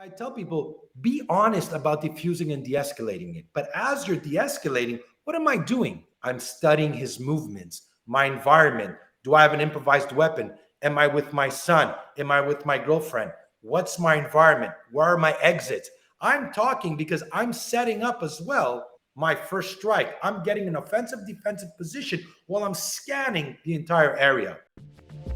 I tell people, be honest about diffusing and de-escalating it. But as you're de-escalating, what am I doing? I'm studying his movements, my environment. Do I have an improvised weapon? Am I with my son? Am I with my girlfriend? What's my environment? Where are my exits? I'm talking because I'm setting up as well my first strike. I'm getting an offensive defensive position while I'm scanning the entire area.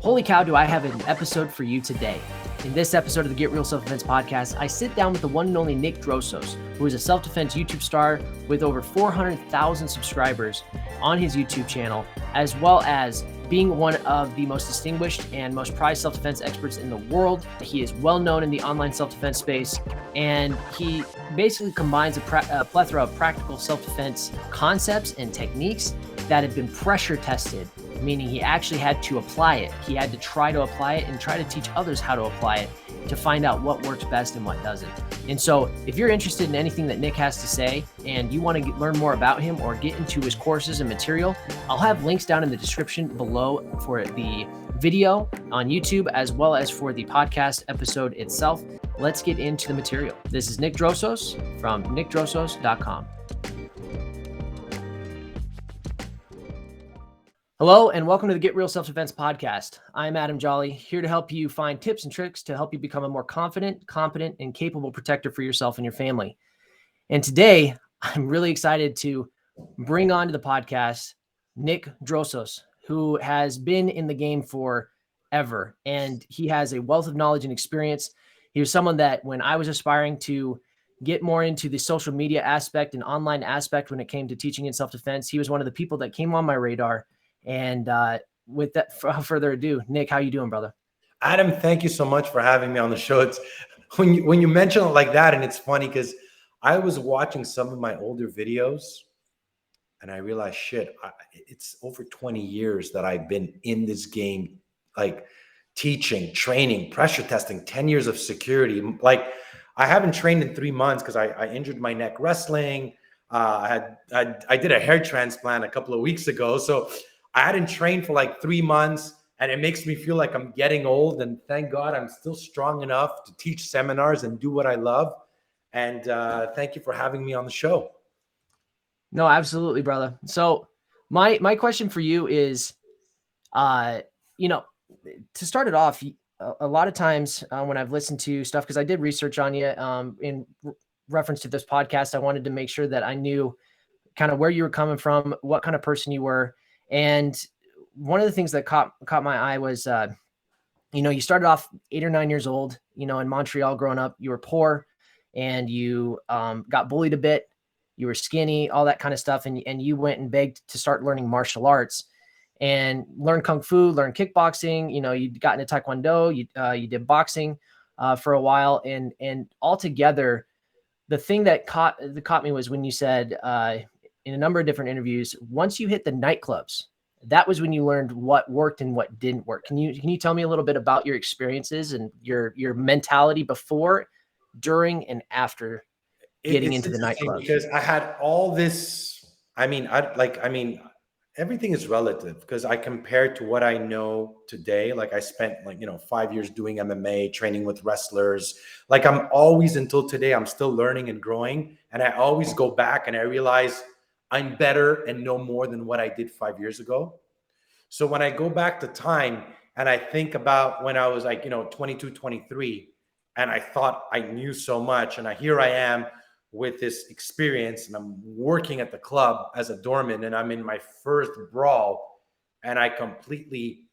Holy cow, do I have an episode for you today. In this episode of the Get Real Self-Defense podcast, I sit down with the one and only Nick Drossos, who is a self-defense YouTube star with over 400,000 subscribers on his YouTube channel, as well as being one of the most distinguished and most prized self-defense experts in the world. He is well known in the online self-defense space, and he basically combines a plethora of practical self-defense concepts and techniques that have been pressure tested, meaning he actually had to apply it. He had to try to apply it and try to teach others how to apply it to find out what works best and what doesn't. And so if you're interested in anything that Nick has to say and you want to learn more about him or get into his courses and material, I'll have links down in the description below for the video on YouTube as well as for the podcast episode itself. Let's get into the material. This is Nick Drossos from nickdrossos.com. Hello, and welcome to the Get Real Self-Defense podcast. I'm Adam Jolly, here to help you find tips and tricks to help you become a more confident, competent, and capable protector for yourself and your family. And today, I'm really excited to bring on to the podcast Nick Drossos, who has been in the game forever, and he has a wealth of knowledge and experience. He was someone that when I was aspiring to get more into the social media aspect and online aspect when it came to teaching in self-defense, he was one of the people that came on my radar. And with that, without further ado, Nick, how you doing, brother? Adam, thank you so much for having me on the show. It's when you mention it like that, and it's funny because I was watching some of my older videos and I realized, it's over 20 years that I've been in this game, like teaching, training, pressure testing, 10 years of security. Like I haven't trained in 3 months because I injured my neck wrestling. I did a hair transplant a couple of weeks ago. So I hadn't trained for like 3 months, and it makes me feel like I'm getting old. And thank God I'm still strong enough to teach seminars and do what I love. And thank you for having me on the show. No, absolutely, brother. So my question for you is, to start it off, a lot of times when I've listened to stuff, because I did research on you in reference to this podcast, I wanted to make sure that I knew kind of where you were coming from, what kind of person you were. And one of the things that caught my eye was, you started off 8 or 9 years old, in Montreal growing up. You were poor and you got bullied a bit. You were skinny, all that kind of stuff. And you went and begged to start learning martial arts and learn Kung Fu, learn kickboxing. You got into Taekwondo, you did boxing for a while. And altogether, the thing that caught me was when you said, in a number of different interviews, once you hit the nightclubs, that was when you learned what worked and what didn't work. Can you tell me a little bit about your experiences and your mentality before, during, and after getting into the nightclubs? Because I had all this. Everything is relative because I compare to what I know today. Like I spent 5 years doing MMA, training with wrestlers. Like I'm always, until today, I'm still learning and growing. And I always go back and I realize I'm better and know more than what I did 5 years ago. So when I go back to time and I think about when I was 22, 23, and I thought I knew so much, and here I am with this experience, and I'm working at the club as a doorman, and I'm in my first brawl, and I completely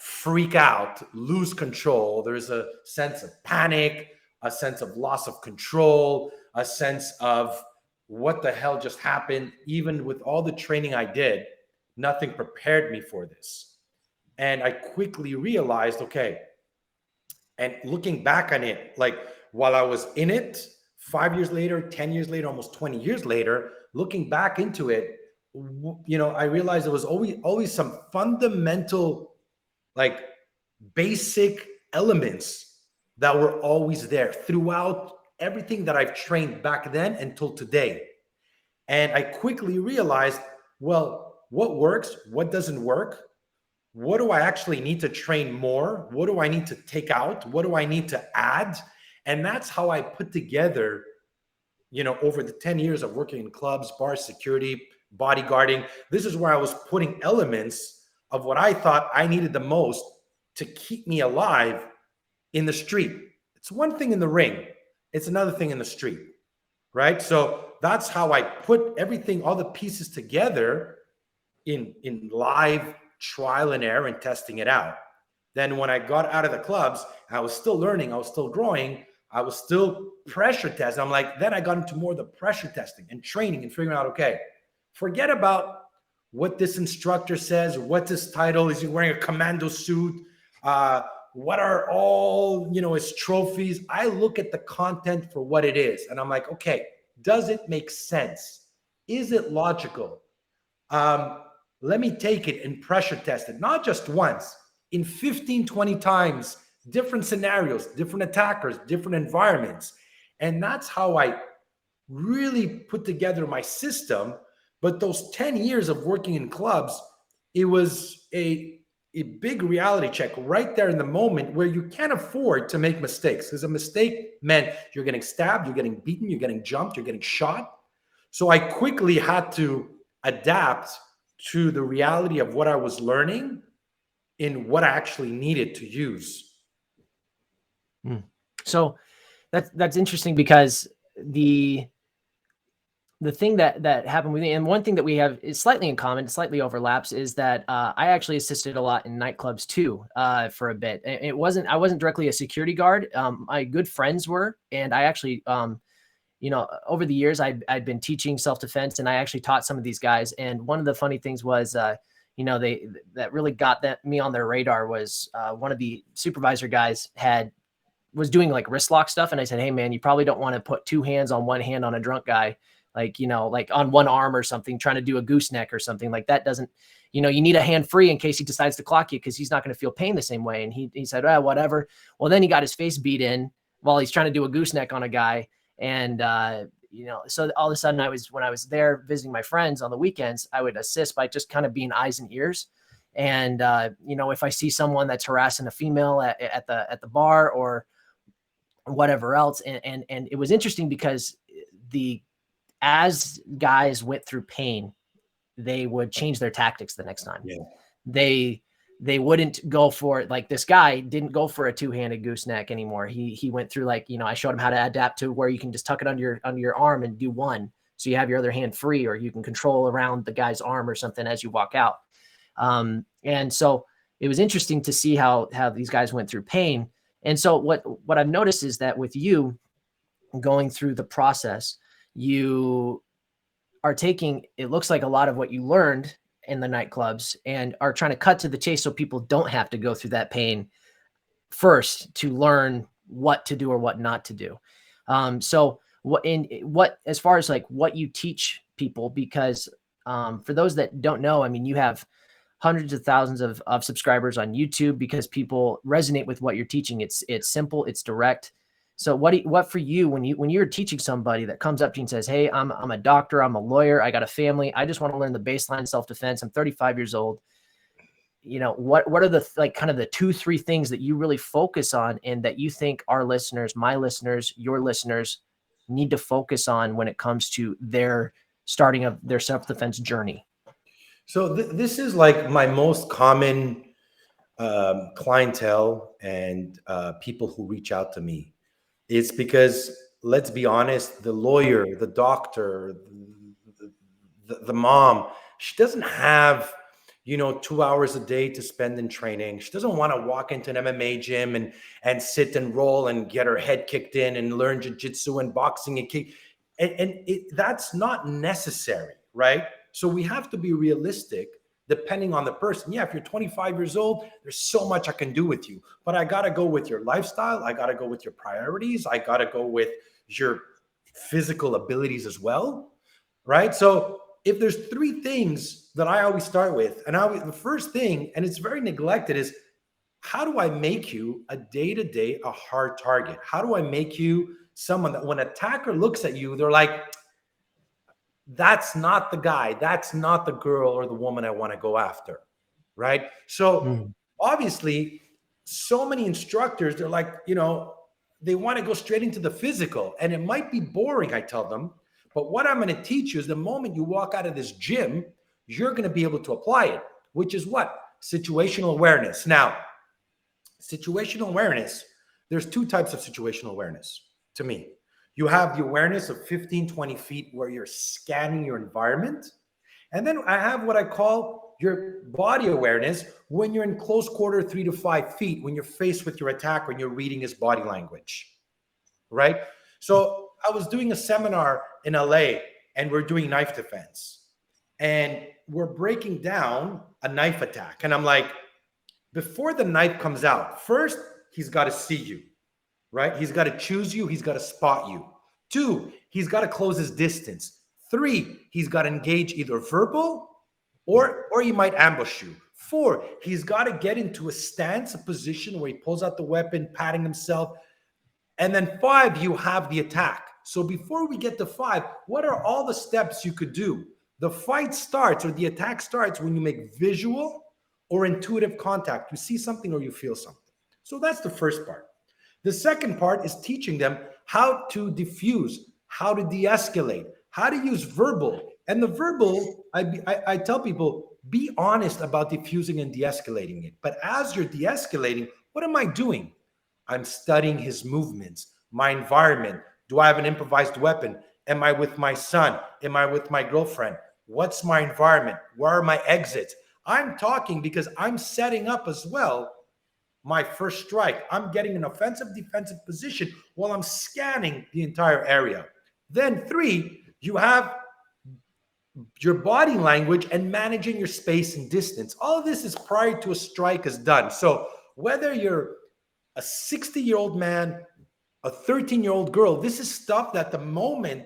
freak out, lose control. There's a sense of panic, a sense of loss of control, a sense of what the hell just happened. Even with all the training I did, nothing prepared me for this. And I quickly realized, okay, and looking back on it, while I was in it, 5 years later, 10 years later, almost 20 years later, looking back into it, I realized there was always some fundamental, basic elements that were always there throughout everything that I've trained back then until today. And I quickly realized, well, what works? What doesn't work? What do I actually need to train more? What do I need to take out? What do I need to add? And that's how I put together, over the 10 years of working in clubs, bars, security, bodyguarding. This is where I was putting elements of what I thought I needed the most to keep me alive in the street. It's one thing in the ring, it's another thing in the street, right? So that's how I put everything, all the pieces together in live trial and error and testing it out. Then when I got out of the clubs, I was still learning, I was still growing, I was still pressure testing. I'm like, then I got into more of the pressure testing and training and figuring out, okay, forget about what this instructor says, what this title is. He wearing a commando suit? What are all, his trophies? I look at the content for what it is. And I'm like, okay, does it make sense? Is it logical? Let me take it and pressure test it, not just once, in 15, 20 times, different scenarios, different attackers, different environments. And that's how I really put together my system. But those 10 years of working in clubs, it was a big reality check right there in the moment where you can't afford to make mistakes, because a mistake meant you're getting stabbed, you're getting beaten, you're getting jumped, you're getting shot. So I quickly had to adapt to the reality of what I was learning in what I actually needed to use. So that's interesting, because the thing that happened with me, and one thing that we have is slightly in common, slightly overlaps, is that I actually assisted a lot in nightclubs too, for a bit. I wasn't directly a security guard. My good friends were, and I actually, over the years, I'd been teaching self-defense, and I actually taught some of these guys. And one of the funny things was, that really got me on their radar was one of the supervisor guys was doing like wrist lock stuff. And I said, hey man, you probably don't want to put two hands on one hand on a drunk guy, like on one arm or something, trying to do a gooseneck or something like that. Doesn't, you need a hand free in case he decides to clock you, because he's not going to feel pain the same way. And he said, whatever. Well, then he got his face beat in while he's trying to do a gooseneck on a guy. And, so all of a sudden when I was there visiting my friends on the weekends, I would assist by just kind of being eyes and ears. And, if I see someone that's harassing a female at the bar or whatever else. And it was interesting because as guys went through pain, they would change their tactics the next time. Yeah. They wouldn't go for it. Like this guy didn't go for a two-handed gooseneck anymore. He went through, like, I showed him how to adapt to where you can just tuck it under your arm and do one. So you have your other hand free, or you can control around the guy's arm or something as you walk out. And so it was interesting to see how these guys went through pain. And so what I've noticed is that with you going through the process, you are taking, it looks like, a lot of what you learned in the nightclubs and are trying to cut to the chase so people don't have to go through that pain first to learn what to do or what not to do. So as far as like what you teach people, because for those that don't know, I mean, you have hundreds of thousands of subscribers on YouTube because people resonate with what you're teaching. It's simple, it's direct. So what for you, when you're teaching somebody that comes up to you and says, hey, I'm a doctor, I'm a lawyer, I got a family, I just want to learn the baseline self-defense, I'm 35 years old. What are the kind of the 2-3 things that you really focus on and that you think our listeners, my listeners, your listeners need to focus on when it comes to their starting of their self-defense journey? So this is like my most common clientele and people who reach out to me. It's because, let's be honest, the lawyer, the doctor, the mom, she doesn't have, 2 hours a day to spend in training. She doesn't want to walk into an MMA gym and sit and roll and get her head kicked in and learn jiu-jitsu and boxing and kick. And that's not necessary, right? So we have to be realistic depending on the person. Yeah, if you're 25 years old, there's so much I can do with you, but I got to go with your lifestyle. I got to go with your priorities. I got to go with your physical abilities as well, right? So if there's 3 things that I always start with, and the first thing, and it's very neglected, is how do I make you a day-to-day, a hard target? How do I make you someone that when an attacker looks at you, they're like, that's not the guy, that's not the girl or the woman I want to go after, right? So obviously, so many instructors, they're like, they want to go straight into the physical, and it might be boring, I tell them, but what I'm going to teach you is the moment you walk out of this gym, you're going to be able to apply it, which is what? Situational awareness. Now, situational awareness, there's two types of situational awareness to me. You have the awareness of 15, 20 feet where you're scanning your environment. And then I have what I call your body awareness when you're in close quarter, 3 to 5 feet, when you're faced with your attacker and you're reading his body language, right? So I was doing a seminar in LA and we're doing knife defense and we're breaking down a knife attack. And I'm like, before the knife comes out, first, he's got to see you, right? He's got to choose you. He's got to spot you. 2, he's got to close his distance. 3, he's got to engage either verbal or he might ambush you. 4, he's got to get into a stance, a position where he pulls out the weapon, patting himself. And then 5, you have the attack. So before we get to 5, what are all the steps you could do? The fight starts or the attack starts when you make visual or intuitive contact. You see something or you feel something. So that's the first part. The second part is teaching them how to diffuse, how to de-escalate, how to use verbal. And the verbal, I tell people, be honest about diffusing and de-escalating it. But as you're de-escalating, what am I doing? I'm studying his movements, my environment. Do I have an improvised weapon? Am I with my son? Am I with my girlfriend? What's my environment? Where are my exits? I'm talking because I'm setting up as well my first strike. I'm getting an offensive defensive position while I'm scanning the entire area. Then 3, you have your body language and managing your space and distance. All of this is prior to a strike is done. So whether you're a 60-year-old man, a 13-year-old girl, this is stuff that the moment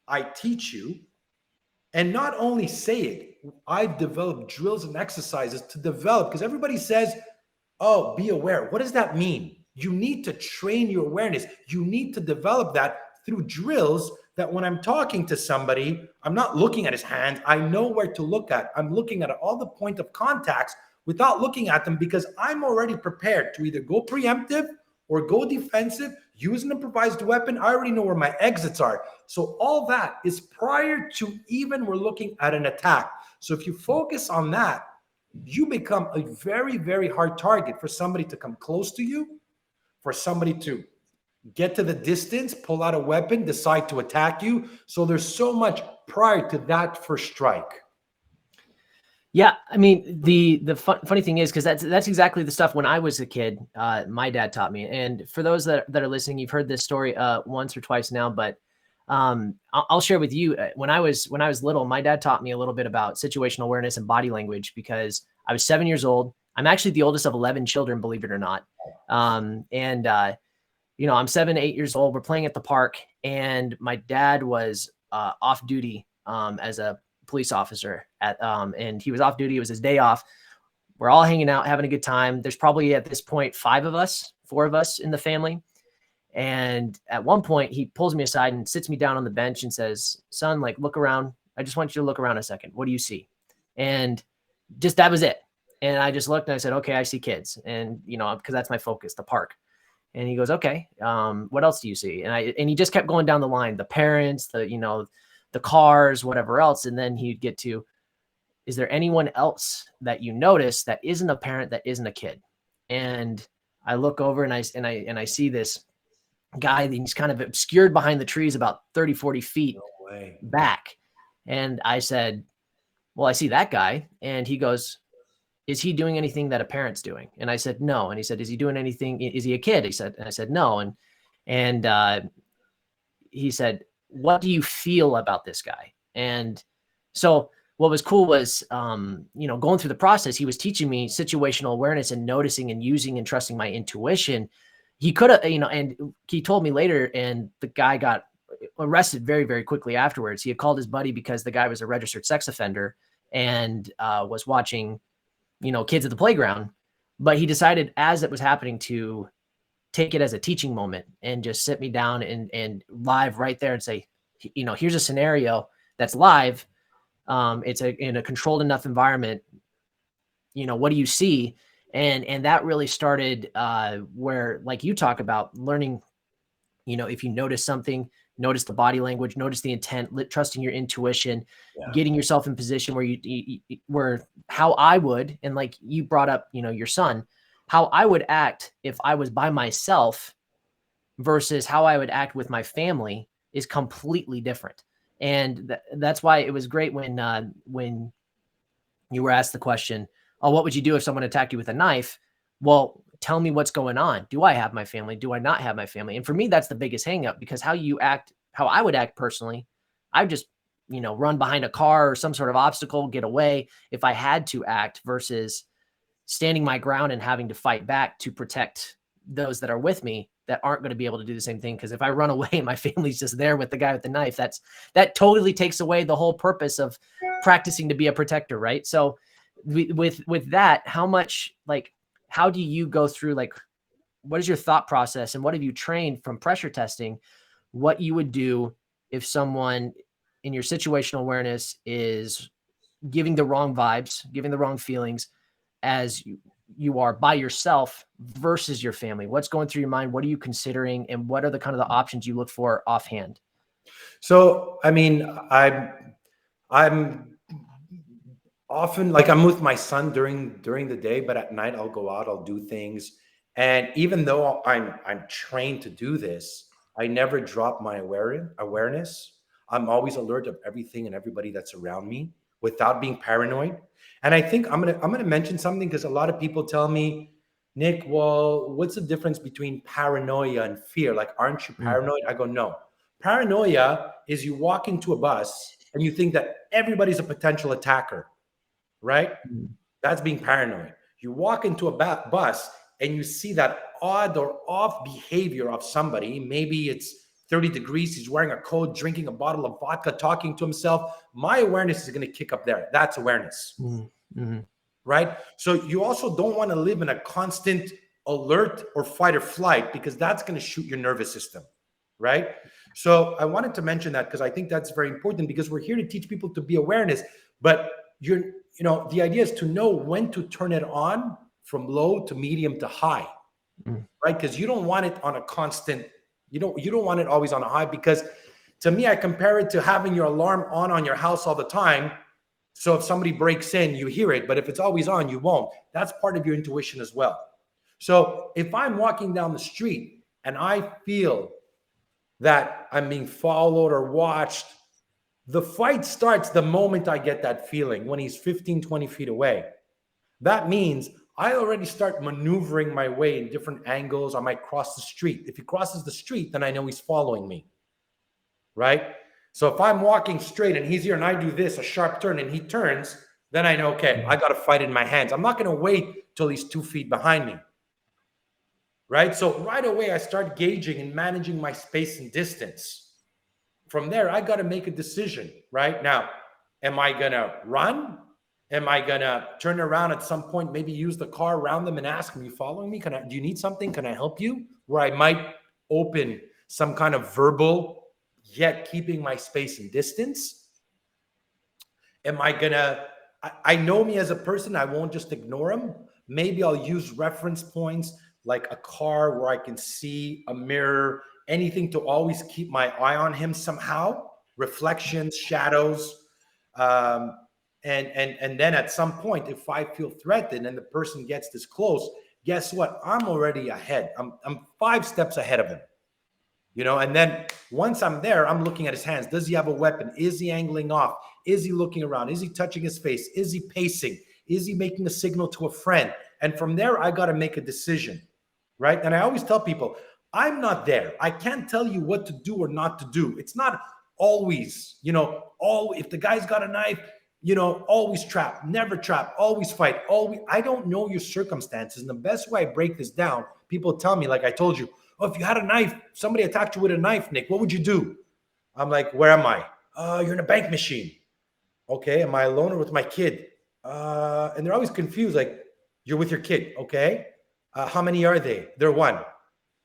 I teach you, and not only say it, I've developed drills and exercises to develop, because everybody says, oh, be aware. What does that mean? You need to train your awareness. You need to develop that through drills that when I'm talking to somebody, I'm not looking at his hand. I know where to look at. I'm looking at all the point of contacts without looking at them because I'm already prepared to either go preemptive or go defensive, use an improvised weapon. I already know where my exits are. So all that is prior to even we're looking at an attack. So if you focus on that, you become a very, very hard target for somebody to come close to you, for somebody to get to the distance, pull out a weapon, decide to attack you. So there's so much prior to that first strike. Yeah, I mean, the funny thing is, because that's exactly the stuff when I was a kid, my dad taught me. And for those that are listening, you've heard this story once or twice now, but I'll share with you. When I was little, my dad taught me a little bit about situational awareness and body language because I was 7 years old. I'm actually the oldest of 11 children, believe it or not. You know, I'm 7, 8 years old. We're playing at the park, and my dad was off duty as a police officer and he was off duty. It was his day off. We're all hanging out, having a good time. There's probably at this point 4 of us in the family. And at one point he pulls me aside and sits me down on the bench and says, son, like, look around. I just want you to look around a second. What do you see? And just, that was it. And I just looked and I said, okay, I see kids. And, you know, because that's my focus, the park. And he goes, okay, what else do you see? And he just kept going down the line, the parents, the cars, whatever else. And then he'd get to, is there anyone else that you notice that isn't a parent, that isn't a kid? And I look over and I see this guy that he's kind of obscured behind the trees about 30, 40 feet back. And I said, well, I see that guy. And he goes, is he doing anything that a parent's doing? And I said, no. And he said, is he doing anything? Is he a kid? He said, and I said, no. And he said, what do you feel about this guy? And so what was cool was, going through the process, he was teaching me situational awareness and noticing and using and trusting my intuition. He could have, and he told me later, and the guy got arrested very, very quickly afterwards. He had called his buddy because the guy was a registered sex offender and was watching, kids at the playground. But he decided as it was happening to take it as a teaching moment and just sit me down and live right there and say, here's a scenario that's live. It's in a controlled enough environment. What do you see? And that really started where, like you talk about, learning if you notice something, notice the body language, notice the intent, trusting your intuition, getting yourself in position where where how I would, and like you brought up, your son, how I would act if I was by myself versus how I would act with my family is completely different. And that's why it was great when you were asked the question, oh, what would you do if someone attacked you with a knife? Well, tell me what's going on. Do I have my family? Do I not have my family? And for me, that's the biggest hang up, because how I would act personally, I would just, run behind a car or some sort of obstacle, get away if I had to act, versus standing my ground and having to fight back to protect those that are with me that aren't going to be able to do the same thing. Because if I run away and my family's just there with the guy with the knife, that totally takes away the whole purpose of practicing to be a protector, right? So with that, how do you go through, like, what is your thought process, and what have you trained from pressure testing, what you would do if someone in your situational awareness is giving the wrong vibes, giving the wrong feelings, as you are by yourself versus your family? What's going through your mind? What are you considering? And what are the kind of the options you look for offhand? So, I mean, I'm often, like, I'm with my son during the day, but at night I'll go out, I'll do things. And even though I'm trained to do this, I never drop my awareness. I'm always alert of everything and everybody that's around me without being paranoid. And I think I'm gonna mention something, because a lot of people tell me, Nick, well, what's the difference between paranoia and fear? Like, aren't you paranoid? I go, no. Paranoia is you walk into a bus and you think that everybody's a potential attacker, right? That's being paranoid. You walk into a bus and you see that odd or off behavior of somebody. Maybe it's 30 degrees, he's wearing a coat, drinking a bottle of vodka, talking to himself. My awareness is going to kick up there. That's awareness, right? So you also don't want to live in a constant alert or fight or flight, because that's going to shoot your nervous system, right? So I wanted to mention that, because I think that's very important, because we're here to teach people to be awareness, but the idea is to know when to turn it on from low to medium to high, right? Because you don't want it on a constant, you don't want it always on a high, because to me, I compare it to having your alarm on your house all the time. So if somebody breaks in, you hear it, but if it's always on, you won't. That's part of your intuition as well. So if I'm walking down the street and I feel that I'm being followed or watched, the fight starts the moment I get that feeling, when he's 15, 20 feet away. That means I already start maneuvering my way in different angles. I might cross the street. If he crosses the street, then I know he's following me, right? So if I'm walking straight and he's here and I do this, a sharp turn, and he turns, then I know, okay, I got a fight in my hands. I'm not going to wait till he's 2 feet behind me, right? So right away, I start gauging and managing my space and distance. From there, I got to make a decision, right? Now, am I going to run? Am I going to turn around at some point, maybe use the car around them and ask, are you following me? Do you need something? Can I help you? Where I might open some kind of verbal, yet keeping my space and distance. Am I going to, I know me as a person, I won't just ignore him. Maybe I'll use reference points like a car where I can see a mirror, anything to always keep my eye on him somehow, reflections, shadows. And then at some point, if I feel threatened and the person gets this close, guess what? I'm already ahead. I'm 5 steps ahead of him, and then once I'm there, I'm looking at his hands. Does he have a weapon? Is he angling off? Is he looking around? Is he touching his face? Is he pacing? Is he making a signal to a friend? And from there, I got to make a decision, right? And I always tell people, I'm not there. I can't tell you what to do or not to do. It's not always, if the guy's got a knife, always trap, never trap, always fight. I don't know your circumstances. And the best way I break this down, people tell me, like I told you, oh, if you had a knife, somebody attacked you with a knife, Nick, what would you do? I'm like, where am I? You're in a bank machine. Okay, am I alone or with my kid? And they're always confused, like, you're with your kid, okay? How many are they? They're 1.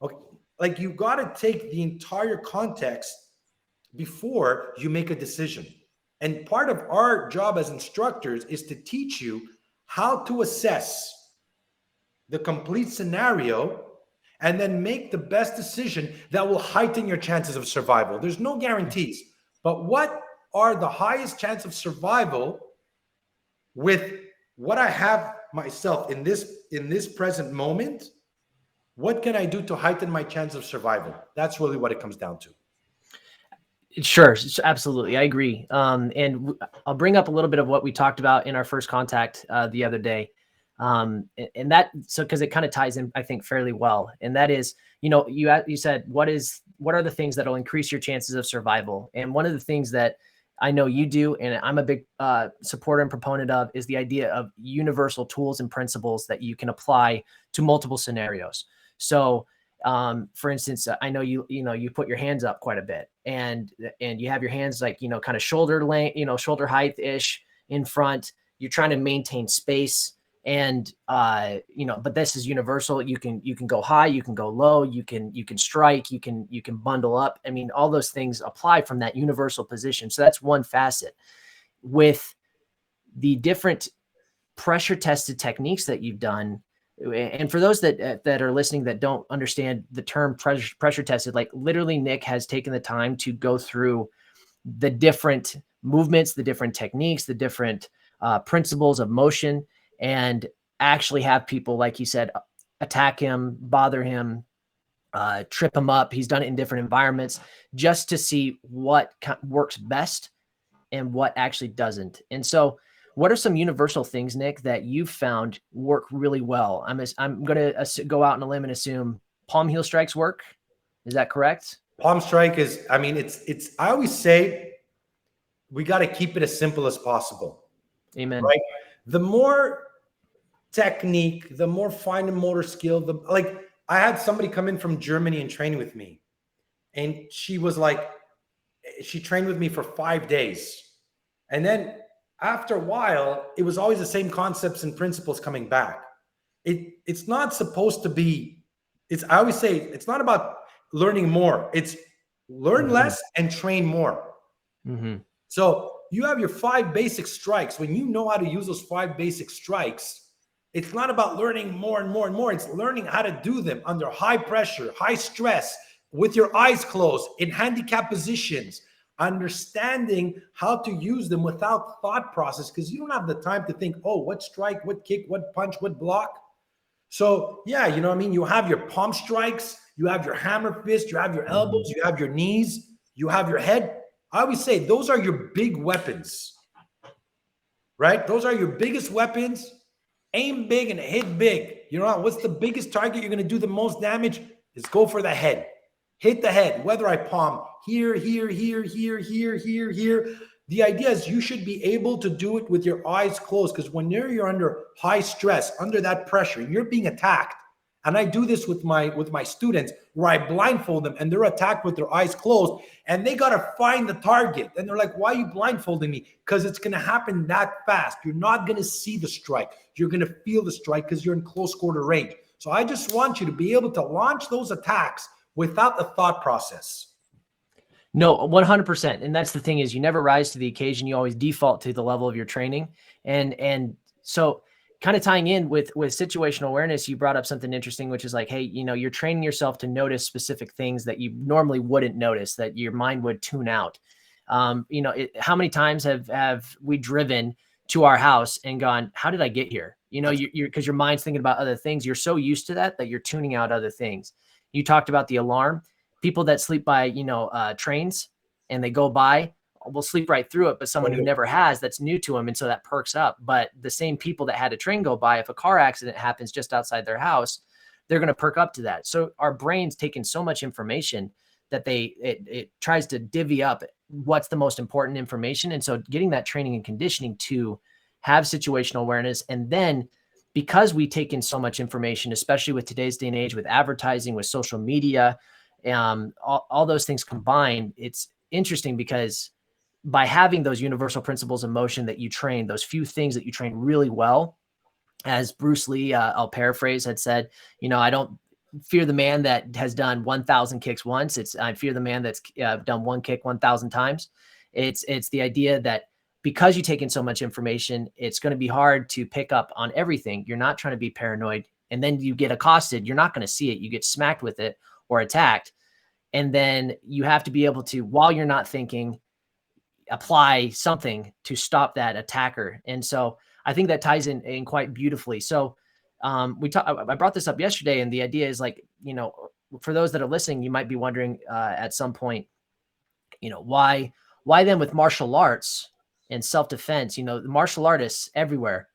Okay, like, you got to take the entire context before you make a decision. And part of our job as instructors is to teach you how to assess the complete scenario and then make the best decision that will heighten your chances of survival. There's no guarantees, but what are the highest chance of survival with what I have myself in this present moment? What can I do to heighten my chance of survival? That's really what it comes down to. Sure, absolutely, I agree. And I'll bring up a little bit of what we talked about in our first contact the other day, and that because it kind of ties in, I think, fairly well. And that is, you said what are the things that will increase your chances of survival? And one of the things that I know you do, and I'm a big supporter and proponent of, is the idea of universal tools and principles that you can apply to multiple scenarios. So, for instance, I know you put your hands up quite a bit, and you have your hands like, kind of shoulder length, shoulder height ish in front. You're trying to maintain space, and but this is universal. You can go high, you can go low, you can strike, you can bundle up. I mean, all those things apply from that universal position. So that's one facet. With the different pressure tested techniques that you've done, and for those that are listening that don't understand the term pressure tested, like literally Nick has taken the time to go through the different movements, the different techniques, the different principles of motion, and actually have people, like you said, attack him, bother him, trip him up. He's done it in different environments just to see what works best and what actually doesn't. And so, what are some universal things, Nick, that you've found work really well? I'm going to go out on a limb and assume palm heel strikes work. Is that correct? Palm strike is, I mean, it's, I always say we got to keep it as simple as possible. Amen. Right? The more technique, the more fine and motor skill, like I had somebody come in from Germany and train with me, and she was like, she trained with me for 5 days. And then after a while, it was always the same concepts and principles coming back. It's not supposed to be, I always say, it's not about learning more. It's learn less and train more. So you have your 5 basic strikes. When you know how to use those 5 basic strikes, it's not about learning more and more and more. It's learning how to do them under high pressure, high stress, with your eyes closed, in handicap positions, understanding how to use them without thought process, because you don't have the time to think, oh, what strike, what kick, what punch, what block. So yeah, you know what I mean? You have your palm strikes, you have your hammer fist, you have your elbows, you have your knees, you have your head. I always say those are your big weapons, right? Those are your biggest weapons. Aim big and hit big. You know, what's the biggest target you're going to do the most damage? Is go for the head. Hit the head, whether I palm here, here, here, here, here, here, here. The idea is you should be able to do it with your eyes closed, because when you're under high stress, under that pressure, and you're being attacked, and I do this with my students, where I blindfold them and they're attacked with their eyes closed, and they got to find the target. And they're like, why are you blindfolding me? Because it's going to happen that fast. You're not going to see the strike. You're going to feel the strike because you're in close quarter range. So I just want you to be able to launch those attacks without the thought process. No, 100%. And that's the thing, is you never rise to the occasion. You always default to the level of your training. And so kind of tying in with situational awareness, you brought up something interesting, which is like, hey, you're training yourself to notice specific things that you normally wouldn't notice, that your mind would tune out. How many times have we driven to our house and gone, how did I get here? Because your mind's thinking about other things. You're so used to that you're tuning out other things. You talked about the alarm. People that sleep by, trains, and they go by, will sleep right through it. But someone who never has, that's new to them. And so that perks up. But the same people that had a train go by, if a car accident happens just outside their house, they're going to perk up to that. So our brain's taking so much information that it tries to divvy up what's the most important information. And so getting that training and conditioning to have situational awareness, and then because we take in so much information, especially with today's day and age, with advertising, with social media, all those things combined, it's interesting because by having those universal principles of motion that you train, those few things that you train really well, as Bruce Lee, I'll paraphrase, had said, I don't fear the man that has done 1,000 kicks once. I fear the man that's done one kick 1,000 times. It's the idea that because you take in so much information, it's going to be hard to pick up on everything. You're not trying to be paranoid. and then you get accosted, you're not going to see it. You get smacked with it or attacked. And then you have to be able to, while you're not thinking, apply something to stop that attacker. And so I think that ties in quite beautifully. So I brought this up yesterday, and the idea is like, for those that are listening, you might be wondering at some point, why then with martial arts and self-defense, the martial artists everywhere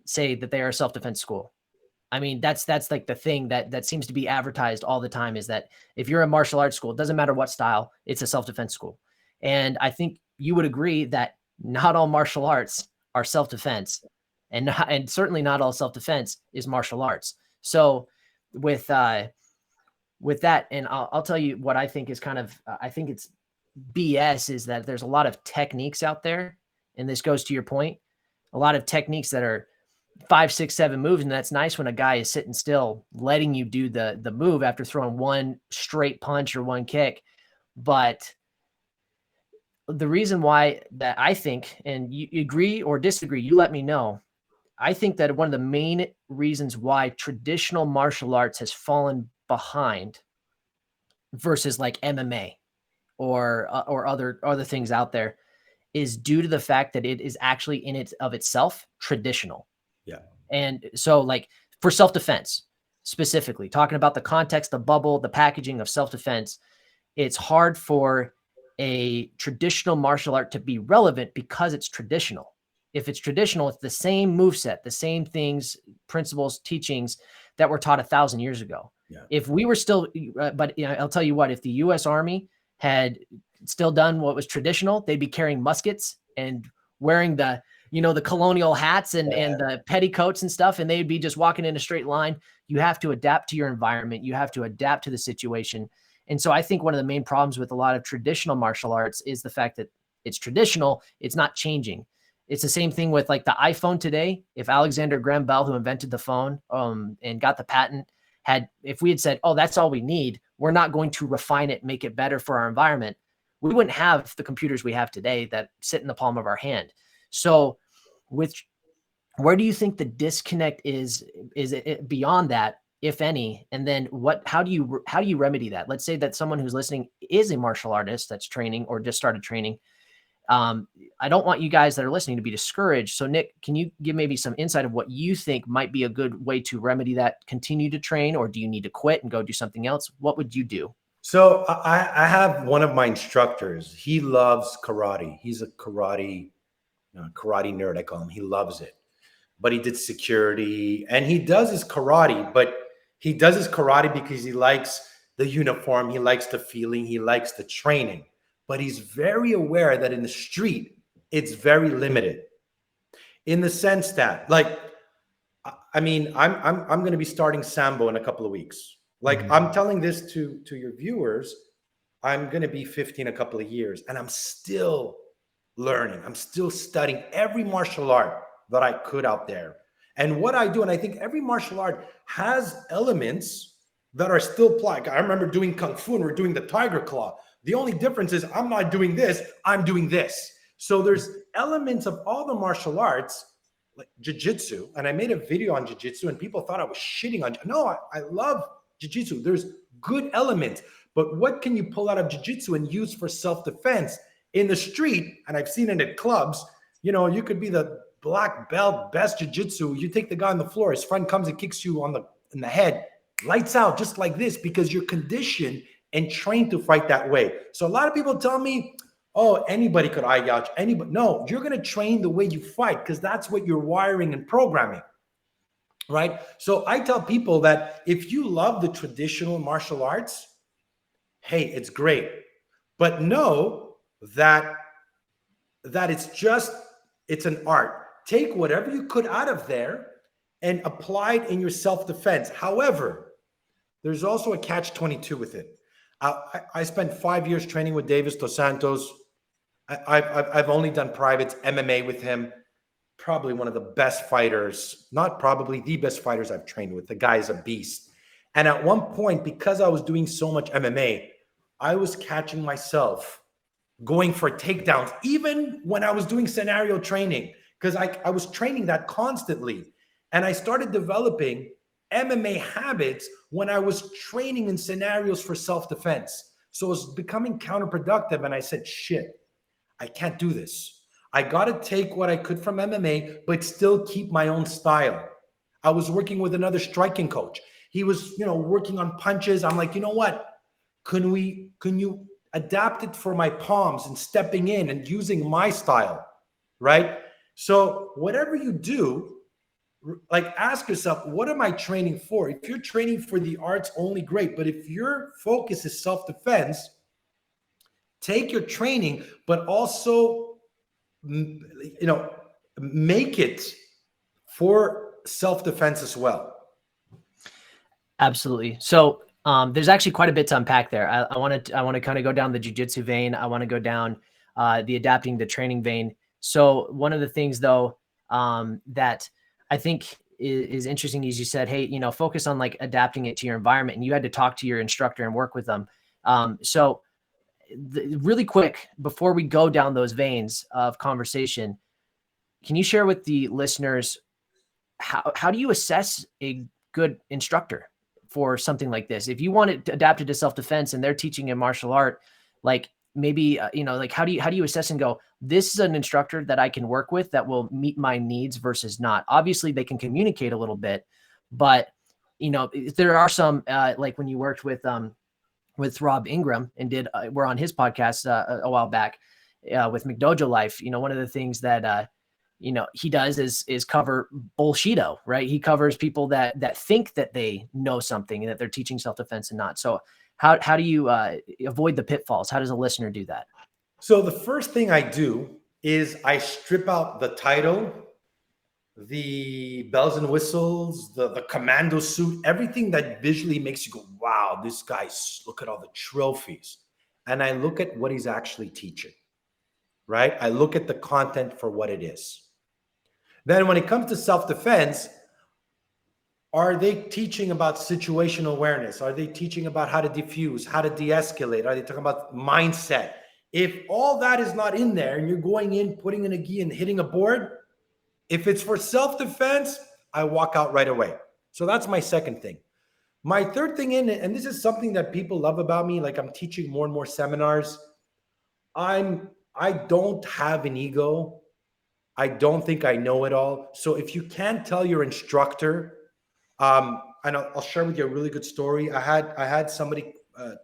say that they are a self-defense school. I mean, that's like the thing that seems to be advertised all the time, is that if you're a martial arts school, it doesn't matter what style, it's a self-defense school. And I think you would agree that not all martial arts are self-defense, and certainly not all self-defense is martial arts. So with that, and I'll tell you what I think is kind of, I think it's BS, is that there's a lot of techniques out there. And this goes to your point, a lot of techniques that are 5, 6, 7 moves. And that's nice when a guy is sitting still, letting you do the move after throwing one straight punch or one kick. But the reason why that I think, and you agree or disagree, you let me know. I think that one of the main reasons why traditional martial arts has fallen behind versus like MMA or other things out there is due to the fact that it is actually in it of itself traditional. Yeah. And so like for self-defense, specifically talking about the context, the bubble, the packaging of self-defense, it's hard for a traditional martial art to be relevant because it's traditional. If it's traditional, it's the same moveset, the same things, principles, teachings that were taught 1,000 years ago. Yeah. If we were still, but I'll tell you what, if the U.S. Army had still done what was traditional, they'd be carrying muskets and wearing the colonial hats and the petticoats and stuff, and they'd be just walking in a straight line. You have to adapt to your environment. You have to adapt to the situation. And so I think one of the main problems with a lot of traditional martial arts is the fact that it's traditional. It's not changing. It's the same thing with like the iPhone today. If Alexander Graham Bell, who invented the phone and got the patent, if we had said, oh, that's all we need, we're not going to refine it, make it better for our environment, we wouldn't have the computers we have today that sit in the palm of our hand. So where do you think the disconnect is it beyond that, if any? And then how do you remedy that? Let's say that someone who's listening is a martial artist that's training or just started training. I don't want you guys that are listening to be discouraged. So Nick, can you give maybe some insight of what you think might be a good way to remedy that, continue to train, or do you need to quit and go do something else? What would you do? So I have one of my instructors. He loves karate. He's a karate nerd, I call him. He loves it. But he did security and he does his karate, but he does his karate because he likes the uniform. He likes the feeling. He likes the training. But he's very aware that in the street, it's very limited in the sense that, like, I mean, I'm going to be starting Sambo in a couple of weeks. Like, I'm telling this to your viewers, I'm going to be 50 in a couple of years, and I'm still learning. I'm still studying every martial art that I could out there. And what I do, and I think every martial art has elements that are still applied. I remember doing Kung Fu and we're doing the Tiger Claw. The only difference is I'm not doing this, I'm doing this. So there's elements of all the martial arts, like jiu-jitsu. And I made a video on jiu-jitsu and people thought I was shitting on. No, I love jiu-jitsu. There's good elements. But what can you pull out of jiu-jitsu and use for self-defense in the street? And I've seen it at clubs. You could be the black belt, best jiu-jitsu. You take the guy on the floor, his friend comes and kicks you in the head, lights out just like this, because you're conditioned and trained to fight that way. So a lot of people tell me, oh, anybody could eye gouge anybody. No, you're going to train the way you fight because that's what you're wiring and programming, right? So I tell people that if you love the traditional martial arts, hey, it's great. But know that it's an art. Take whatever you could out of there and apply it in your self-defense. However, there's also a catch-22 with it. I spent 5 years training with Davis Dos Santos. I've only done privates, MMA with him. Probably one of the best fighters, not probably the best fighters I've trained with. The guy is a beast. And at one point, because I was doing so much MMA, I was catching myself going for takedowns, even when I was doing scenario training, because I was training that constantly. And I started developing MMA habits when I was training in scenarios for self-defense. So it was becoming counterproductive. And I said, shit, I can't do this. I got to take what I could from MMA, but still keep my own style. I was working with another striking coach. He was, working on punches. I'm like, you know what? Can you adapt it for my palms and stepping in and using my style, right? So whatever you do, like ask yourself, what am I training for? If you're training for the arts only, great. But if your focus is self-defense, take your training, but also, make it for self-defense as well. Absolutely. So there's actually quite a bit to unpack there. I want to kind of go down the jiu-jitsu vein. I want to go down the adapting the training vein. So one of the things though, that I think is interesting is you said, hey, focus on like adapting it to your environment, and you had to talk to your instructor and work with them. So really quick, before we go down those veins of conversation, can you share with the listeners, how do you assess a good instructor for something like this? If you want it adapted to self-defense and they're teaching a martial art, like maybe, like how do you assess and go, this is an instructor that I can work with that will meet my needs versus not? Obviously they can communicate a little bit, but there are some, like when you worked with Rob Ingram and we're on his podcast a while back with McDojo Life, one of the things that, he does is cover bullshito, right? He covers people that think that they know something and that they're teaching self-defense and not. So how do you avoid the pitfalls? How does a listener do that? So the first thing I do is I strip out the title, the bells and whistles, the commando suit, everything that visually makes you go, wow, this guy's, look at all the trophies. And I look at what he's actually teaching, right? I look at the content for what it is. Then when it comes to self-defense, are they teaching about situational awareness? Are they teaching about how to diffuse, how to de-escalate? Are they talking about mindset? If all that is not in there and you're going in, putting in a gi and hitting a board, if it's for self-defense, I walk out right away. So that's my second thing. My third thing and this is something that people love about me, like I'm teaching more and more seminars. I don't have an ego. I don't think I know it all. So if you can't tell your instructor, and I'll share with you a really good story. I had somebody,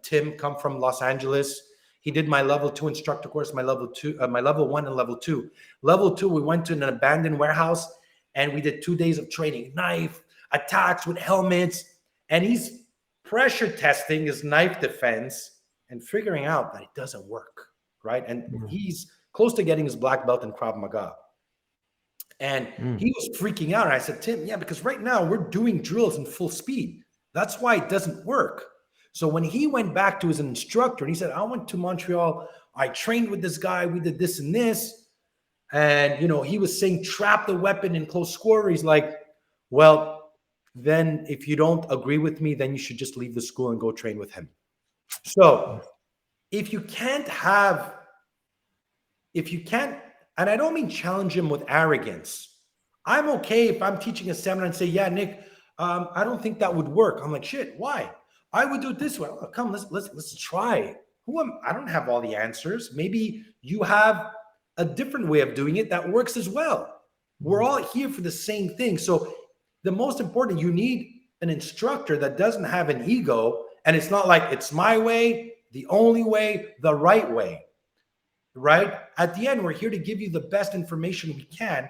Tim, come from Los Angeles. He did my level 2 instructor course, my level 1 and level 2. Level 2, we went to an abandoned warehouse and we did 2 days of training, knife attacks with helmets. And he's pressure testing his knife defense and figuring out that it doesn't work, right? And he's close to getting his black belt in Krav Maga. And he was freaking out. And I said, Tim, yeah, because right now we're doing drills in full speed. That's why it doesn't work. So when he went back to his instructor and he said, I went to Montreal, I trained with this guy, we did this and this. And, he was saying, trap the weapon in close quarter. He's like, well, then if you don't agree with me, then you should just leave the school and go train with him. So if you can't, and I don't mean challenge him with arrogance. I'm okay if I'm teaching a seminar and say, yeah, Nick, I don't think that would work. I'm like, shit, why? I would do it this way. Oh, come, let's try. I don't have all the answers. Maybe you have a different way of doing it that works as well. We're all here for the same thing. So the most important, you need an instructor that doesn't have an ego. And it's not like it's my way, the only way, the right way. Right? At the end, we're here to give you the best information we can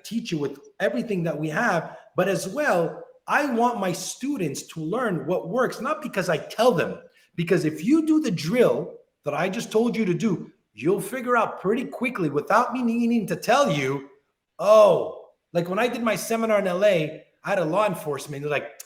teach you with everything that we have. But as well, I want my students to learn what works, not because I tell them, because if you do the drill that I just told you to do, you'll figure out pretty quickly without me needing to tell you, like when I did my seminar in LA, I had a law enforcement. They're like,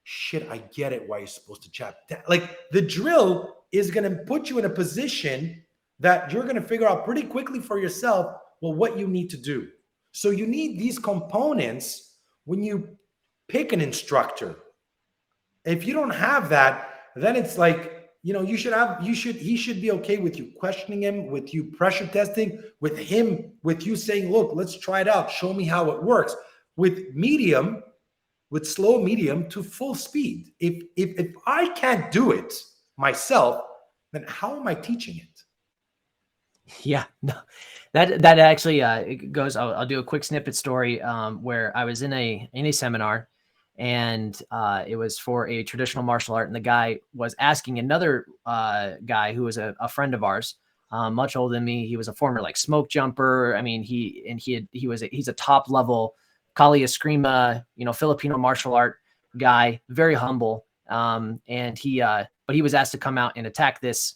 shit, I get it why you're supposed to chap down. Like the drill is going to put you in a position that you're going to figure out pretty quickly for yourself, what you need to do. So you need these components when you pick an instructor. If you don't have that, then it's like, he should be okay with you questioning him, with you pressure testing, with you saying, look, let's try it out. Show me how it works. With medium, with slow, medium to full speed. If I can't do it myself, then how am I teaching it? Yeah, no, that actually it goes. I'll do a quick snippet story where I was in a seminar, and it was for a traditional martial art, and the guy was asking another guy who was a friend of ours, much older than me. He was a former like smoke jumper. I mean, he's a top level Kali Eskrima, Filipino martial art guy, very humble. And but he was asked to come out and attack this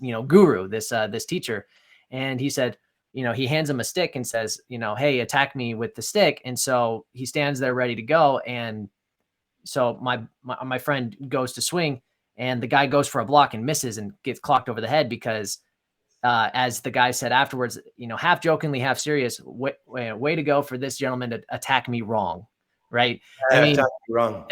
guru, this teacher. And he said, he hands him a stick and says, hey, attack me with the stick. And so he stands there ready to go. And so my friend goes to swing, and the guy goes for a block and misses and gets clocked over the head because, as the guy said afterwards, half jokingly, half serious, way to go for this gentleman to attack me wrong. Right. I mean, Attack me wrong.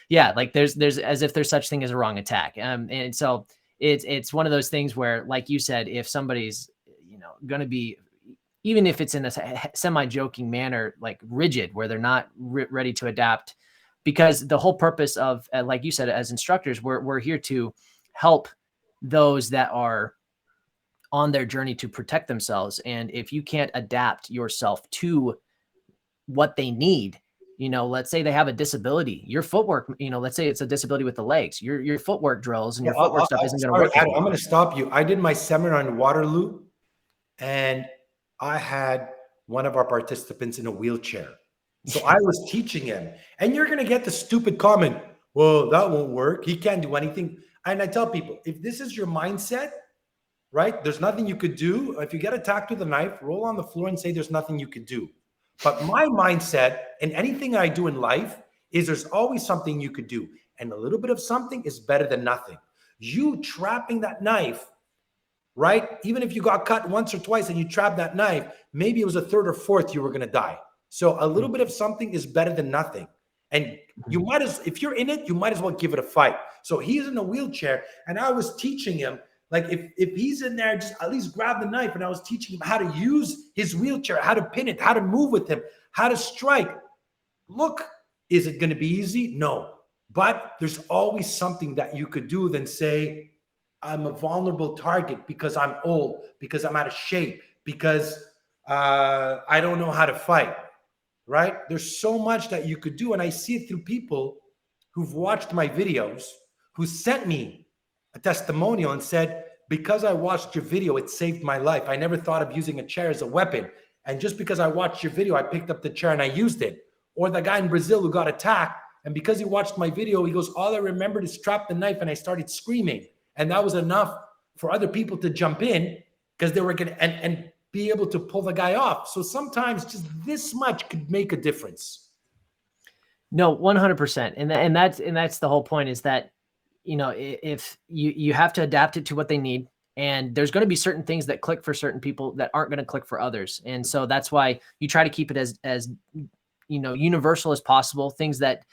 yeah, like there's as if there's such thing as a wrong attack. And so it's one of those things where, like you said, if somebody's, going to be, even if it's in a semi-joking manner, like rigid, where they're not ready to adapt, because the whole purpose of, like you said, as instructors, we're here to help those that are on their journey to protect themselves. And if you can't adapt yourself to what they need, let's say they have a disability, your footwork, let's say it's a disability with the legs, your footwork drills and your footwork stuff isn't going to work. I'm going to stop you. I did my seminar in Waterloo, and I had one of our participants in a wheelchair. So I was teaching him, and you're going to get the stupid comment, well, that won't work. He can't do anything. And I tell people, if this is your mindset, right, there's nothing you could do. If you get attacked with a knife, roll on the floor and say there's nothing you could do. But my mindset in anything I do in life is there's always something you could do. And a little bit of something is better than nothing. You trapping that knife, right? Even if you got cut once or twice and you trapped that knife, maybe it was a third or fourth, you were going to die. So a little bit of something is better than nothing. And you might as, if you're in it, you might as well give it a fight. So he's in a wheelchair, and I was teaching him, like, if he's in there, just at least grab the knife. And I was teaching him how to use his wheelchair, how to pin it, how to move with him, how to strike. Look, is it going to be easy? No. But there's always something that you could do than say, I'm a vulnerable target because I'm old, because I'm out of shape, because I don't know how to fight, right? There's so much that you could do. And I see it through people who've watched my videos, who sent me a testimonial and said, because I watched your video, it saved my life. I never thought of using a chair as a weapon. And just because I watched your video, I picked up the chair and I used it. Or the guy in Brazil who got attacked, and because he watched my video, he goes, all I remembered is trap the knife, and I started screaming. And that was enough for other people to jump in because they were going to, and be able to pull the guy off. So sometimes just this much could make a difference. No, 100%. And that's the whole point, is that, if you have to adapt it to what they need, and there's going to be certain things that click for certain people that aren't going to click for others. And so that's why you try to keep it as universal as possible, things that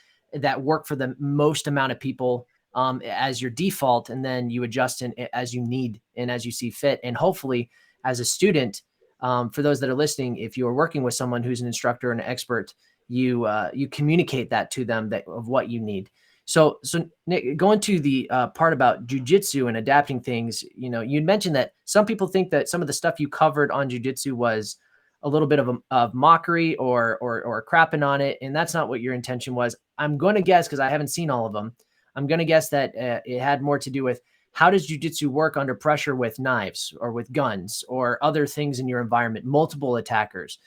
work for the most amount of people as your default, and then you adjust as you need and as you see fit. And hopefully, as a student, for those that are listening, if you are working with someone who's an instructor and an expert, you communicate that to them, of what you need. So Nick, going to the part about jujitsu and adapting things, you'd mentioned that some people think that some of the stuff you covered on jujitsu was a little bit of mockery or crapping on it, and that's not what your intention was. I'm going to guess, because I haven't seen all of them, I'm going to guess that it had more to do with, how does jujitsu work under pressure with knives or with guns or other things in your environment, multiple attackers?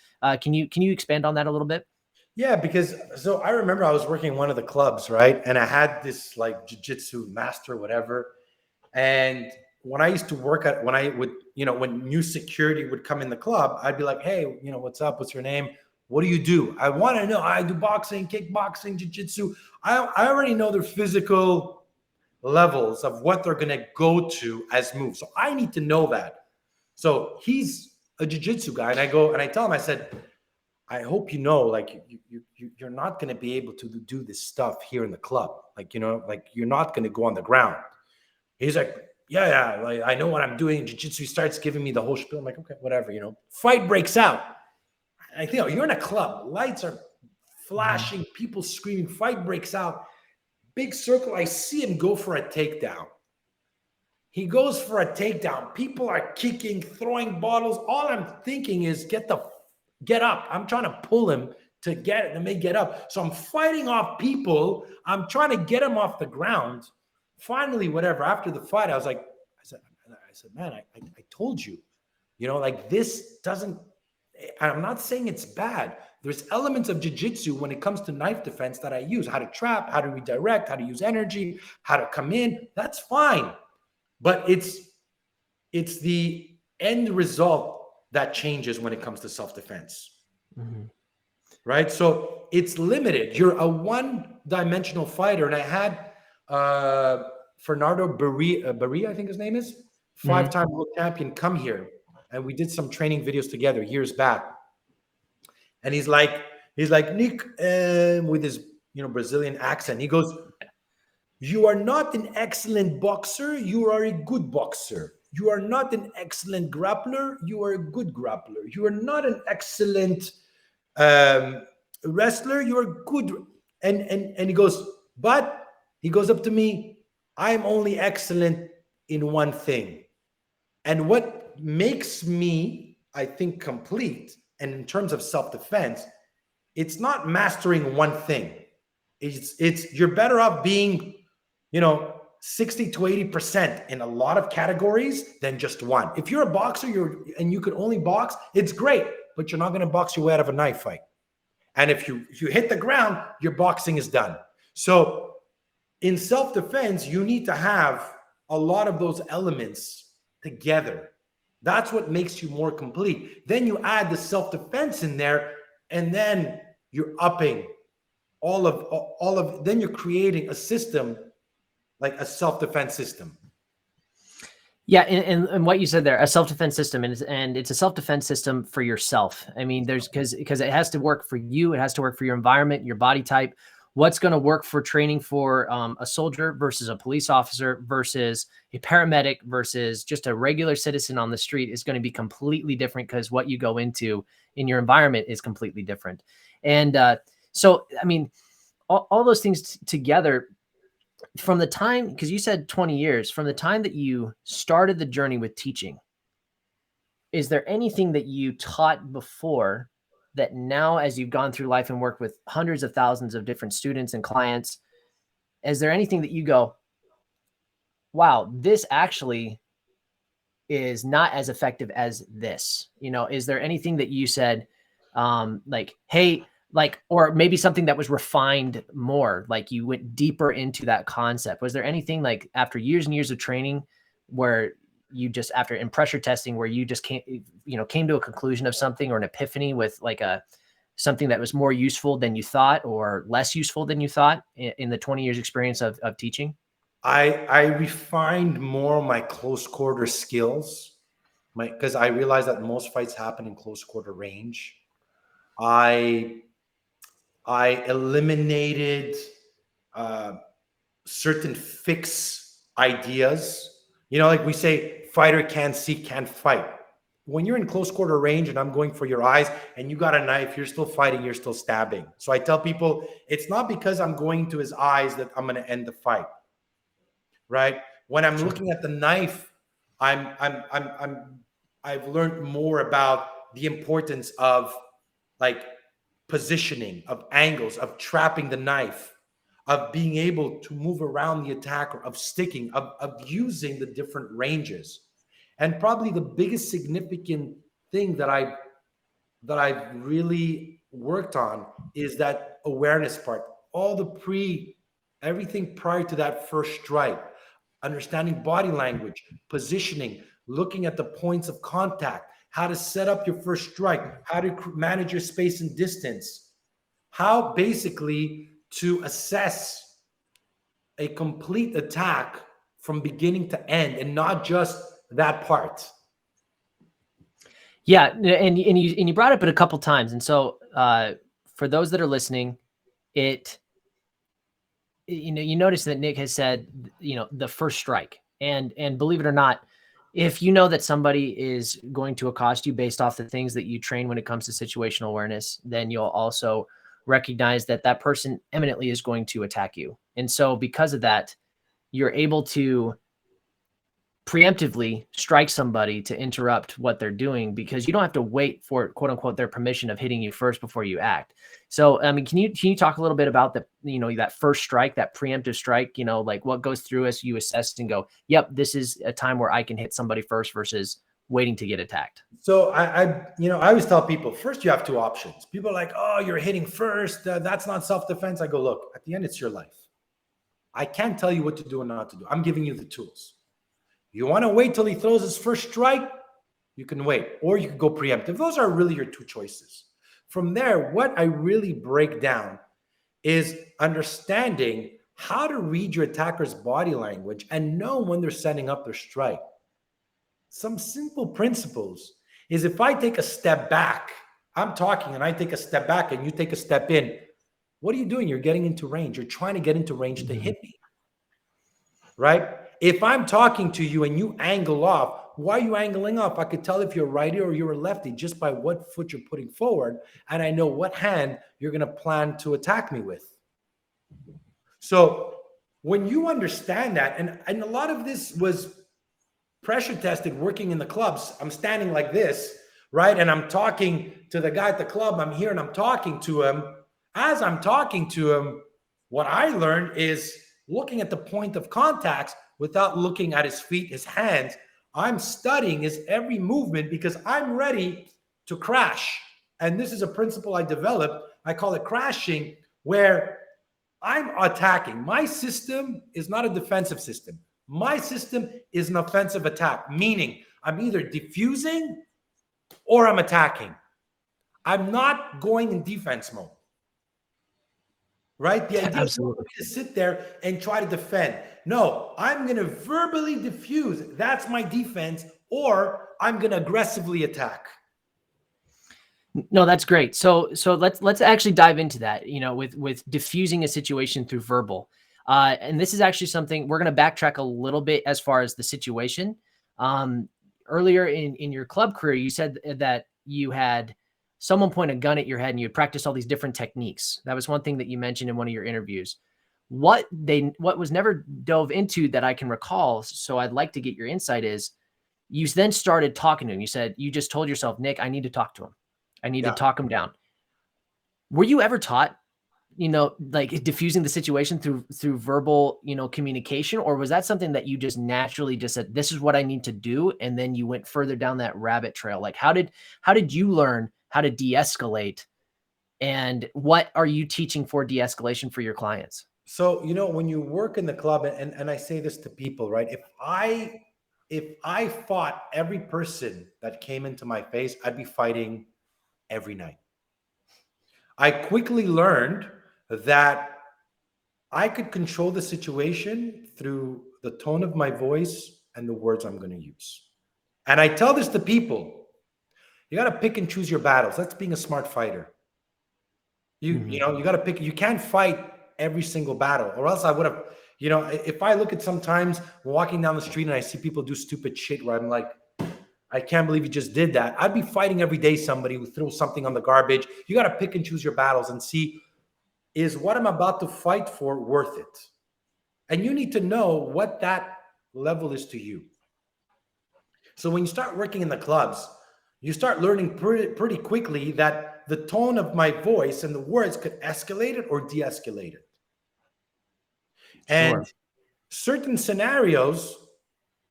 Can you expand on that a little bit? Yeah, because so I remember I was working in one of the clubs, right? And I had this like jiu-jitsu master, whatever. And when I used to work at, when I would, when new security would come in the club, I'd be like, hey, what's up? What's your name? What do you do? I want to know. I do boxing, kickboxing, jiu-jitsu. I already know their physical levels of what they're going to go to as moves. So I need to know that. So he's a jiu-jitsu guy. And I go and I tell him, I said, I hope like you're not going to be able to do this stuff here in the club. Like, like you're not going to go on the ground. He's like, yeah, like, I know what I'm doing. Jiu-jitsu. He starts giving me the whole spiel. I'm like, okay, whatever, Fight breaks out. I think, you're in a club. Lights are flashing, people screaming, fight breaks out. Big circle. I see him go for a takedown. He goes for a takedown. People are kicking, throwing bottles. All I'm thinking is get up. I'm trying to pull him to get up. So I'm fighting off people. I'm trying to get him off the ground. Finally, whatever. After the fight, I said, man, I told you, like this doesn't. I'm not saying it's bad. There's elements of jiu-jitsu when it comes to knife defense that I use. How to trap, how to redirect, how to use energy, how to come in. That's fine. But it's the end result that changes when it comes to self-defense. Right? So it's limited. You're a one-dimensional fighter. And I had Fernando Barria, I think his name is, five-time world champion, come here. And we did some training videos together years back. And he's like, Nick, with his Brazilian accent. He goes, you are not an excellent boxer. You are a good boxer. You are not an excellent grappler. You are a good grappler. You are not an excellent wrestler. You are good. And he goes, but he goes up to me. I'm only excellent in one thing. And what makes me, I think, complete, and in terms of self-defense, it's not mastering one thing. It's you're better off being 60 to 80% in a lot of categories than just one. If you're a boxer, and you could only box, it's great, but you're not going to box your way out of a knife fight. And if you hit the ground, your boxing is done. So in self-defense, you need to have a lot of those elements together. That's what makes you more complete. Then you add the self-defense in there, and then you're upping all of then you're creating a system, like a self-defense system. Yeah, and what you said there, a self-defense system, and it's a self-defense system for yourself. I mean, because it has to work for you, it has to work for your environment, your body type. What's going to work for training for a soldier versus a police officer versus a paramedic versus just a regular citizen on the street is going to be completely different, because what you go into in your environment is completely different. And so, I mean, all those things together, from the time, because you said 20 years, from the time that you started the journey with teaching, is there anything that you taught before that now, as you've gone through life and worked with hundreds of thousands of different students and clients, is there anything that you go, wow, this actually is not as effective as this? Is there anything that you said, like, hey, like, or maybe something that was refined more, like you went deeper into that concept? Was there anything, like, after years and years of training, where you just, after in pressure testing, where you just came to a conclusion of something, or an epiphany with like something that was more useful than you thought or less useful than you thought in the 20 years experience of teaching? I refined more my close quarter skills, because I realized that most fights happen in close quarter range. I eliminated certain fixed ideas. Like we say, fighter can't see, can't fight. When you're in close quarter range and I'm going for your eyes and you got a knife, you're still fighting, you're still stabbing. So I tell people, it's not because I'm going to his eyes that I'm going to end the fight. Right? When I'm looking at the knife, I've learned more about the importance of, like, positioning, of angles, of trapping the knife, of being able to move around the attacker, of sticking, of using the different ranges. And probably the biggest significant thing that I've really worked on is that awareness part. Everything prior to that first strike, understanding body language, positioning, looking at the points of contact, how to set up your first strike, how to manage your space and distance, how basically to assess a complete attack from beginning to end, and not just that part. Yeah, and you brought it up a couple times, and so for those that are listening, you notice that Nick has said, the first strike, and believe it or not, if you know that somebody is going to accost you based off the things that you train when it comes to situational awareness, then you'll also recognize that that person eminently is going to attack you. And so because of that, you're able to preemptively strike somebody to interrupt what they're doing, because you don't have to wait for, quote unquote, their permission of hitting you first before you act. So, I mean, can you talk a little bit about the, that first strike, that preemptive strike, like what goes through as you assess and go, yep, this is a time where I can hit somebody first versus waiting to get attacked? So I always tell people, first you have two options. People are like, oh, you're hitting first. That's not self-defense. I go, look, at the end, it's your life. I can't tell you what to do and not to do. I'm giving you the tools. You want to wait till he throws his first strike? You can wait, or you can go preemptive. Those are really your two choices. From there, what I really break down is understanding how to read your attacker's body language and know when they're setting up their strike. Some simple principles is, if I take a step back, I'm talking and I take a step back and you take a step in, what are you doing? You're getting into range. You're trying to get into range to hit me, right? If I'm talking to you and you angle off, why are you angling off? I could tell if you're righty or you're a lefty just by what foot you're putting forward, and I know what hand you're going to plan to attack me with. So when you understand that, and a lot of this was pressure tested working in the clubs. I'm standing like this, right? And I'm talking to the guy at the club. I'm here and I'm talking to him. As I'm talking to him, what I learned is looking at the point of contacts without looking at his feet, his hands. I'm studying his every movement because I'm ready to crash. And this is a principle I developed. I call it crashing, where I'm attacking. My system is not a defensive system. My system is an offensive attack, meaning I'm either diffusing or I'm attacking. I'm not going in defense mode. Right? The idea is not to sit there and try to defend. No, I'm going to verbally diffuse. That's my defense, or I'm going to aggressively attack. No, that's great. So let's actually dive into that, with diffusing a situation through verbal. And this is actually something we're going to backtrack a little bit as far as the situation. Earlier in your club career, you said that you had someone point a gun at your head and you had practiced all these different techniques. That was one thing that you mentioned in one of your interviews. What was never dove into that I can recall, so I'd like to get your insight, is you then started talking to him. You just told yourself, Nick, I need to talk to him. I need to talk him down. Were you ever taught, like diffusing the situation through verbal, communication, or was that something that you just naturally just said, this is what I need to do, and then you went further down that rabbit trail? Like, how did you learn how to de-escalate, and what are you teaching for de-escalation for your clients? So, when you work in the club, and I say this to people, right? If I fought every person that came into my face, I'd be fighting every night. I quickly learned that I could control the situation through the tone of my voice and the words I'm going to use. And I tell this to people, you got to pick and choose your battles. That's being a smart fighter. You got to pick. You can't fight every single battle, or else I would have, if I look at sometimes walking down the street and I see people do stupid shit where I'm like, I can't believe you just did that. I'd be fighting every day somebody who throws something on the garbage. You got to pick and choose your battles and see, is what I'm about to fight for worth it? And you need to know what that level is to you. So when you start working in the clubs, you start learning pretty quickly that the tone of my voice and the words could escalate it or de-escalate it. And certain scenarios,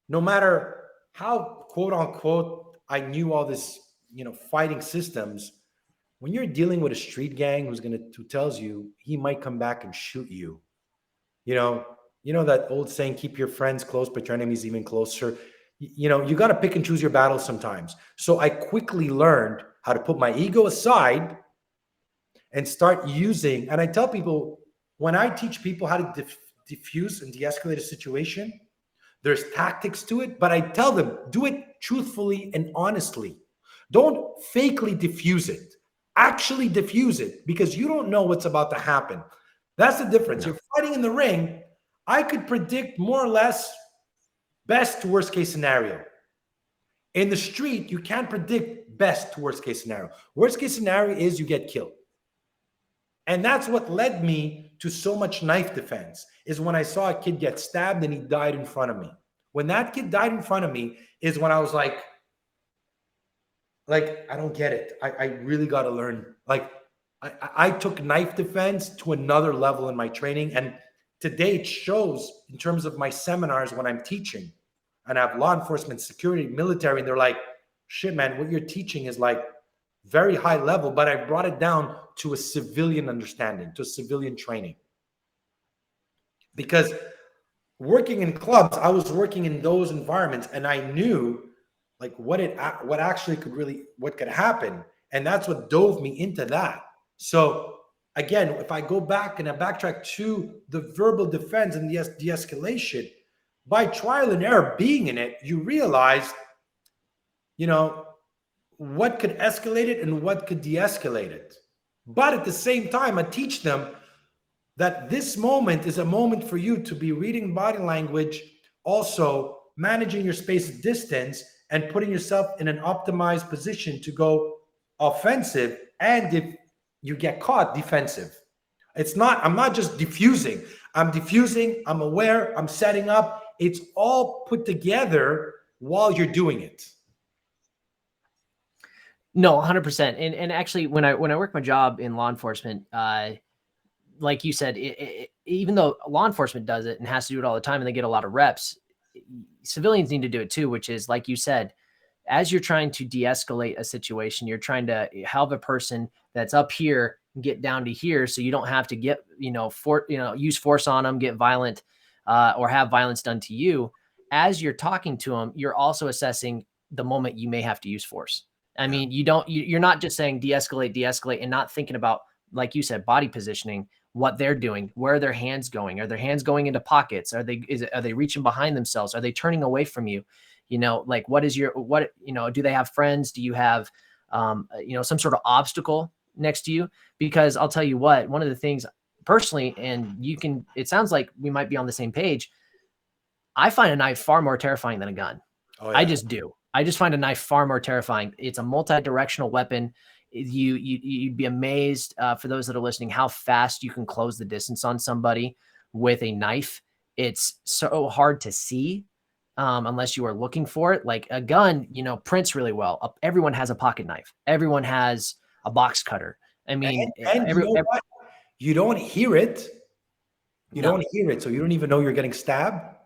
no matter how, quote unquote, I knew all this, fighting systems, when you're dealing with a street gang who tells you he might come back and shoot you, you know that old saying, keep your friends close, but your enemies even closer. You got to pick and choose your battles sometimes. So I quickly learned how to put my ego aside and start using, and I tell people, when I teach people how to diffuse and de-escalate a situation, there's tactics to it, but I tell them, do it truthfully and honestly. Don't fakely diffuse it. Actually diffuse it, because you don't know what's about to happen. That's the difference. You're fighting in the ring. I could predict more or less best to worst case scenario. In the street, you can't predict best to worst case scenario. Worst case scenario is you get killed. And that's what led me to so much knife defense, is when I saw a kid get stabbed and he died in front of me. When that kid died in front of me is when I was like, I don't get it. I really got to learn. Like, I took knife defense to another level in my training. And today it shows in terms of my seminars when I'm teaching, and I have law enforcement, security, military, and they're like, shit, man, what you're teaching is like very high level, but I brought it down to a civilian understanding, to civilian training. Because working in clubs, I was working in those environments, and I knew like what actually what could happen. And that's what dove me into that. So again, if I go back and I backtrack to the verbal defense and the de-escalation, by trial and error being in it, you realize, what could escalate it and what could de-escalate it. But at the same time, I teach them that this moment is a moment for you to be reading body language, also managing your space of distance and putting yourself in an optimized position to go offensive. And if you get caught, defensive. I'm not just diffusing. I'm diffusing, I'm aware, I'm setting up. It's all put together while you're doing it. No, 100%. And actually, when I work my job in law enforcement, like you said, even though law enforcement does it and has to do it all the time and they get a lot of reps, civilians need to do it too, which is, like you said, as you're trying to de-escalate a situation, you're trying to help a person that's up here get down to here, so you don't have to get, use force on them, get violent, or have violence done to you. As you're talking to them, you're also assessing the moment you may have to use force. I mean, you're not just saying de-escalate, and not thinking about, like you said, body positioning, what they're doing, where are their hands going? Are their hands going into pockets? Are they reaching behind themselves? Are they turning away from you? Like, do they have friends? Do you have, some sort of obstacle next to you? Because I'll tell you what, one of the things personally, and it sounds like we might be on the same page. I find a knife far more terrifying than a gun. Oh, yeah. I just do. I just find a knife far more terrifying. It's a multi-directional weapon. You'd be amazed, for those that are listening, how fast you can close the distance on somebody with a knife. It's so hard to see, unless you are looking for it. Like a gun, prints really well. Everyone has a pocket knife. Everyone has a box cutter. I mean, you don't hear it. You don't hear it, so you don't even know you're getting stabbed.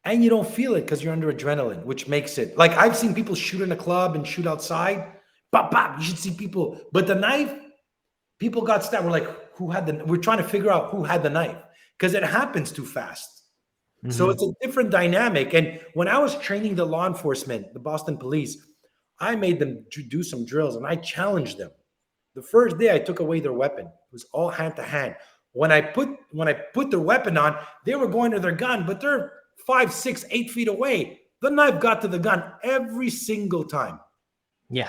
And you don't feel it because you're under adrenaline, which makes it like, I've seen people shoot in a club and shoot outside. Bop, bop. You should see people. But the knife, people got stabbed. We're like, we're trying to figure out who had the knife, because it happens too fast. Mm-hmm. So it's a different dynamic. And when I was training the law enforcement, the Boston police, I made them do some drills and I challenged them. The first day I took away their weapon. It was all hand to hand. When I put their weapon on, they were going to their gun, but they're 5, 6, 8 feet away. The knife got to the gun every single time. Yeah.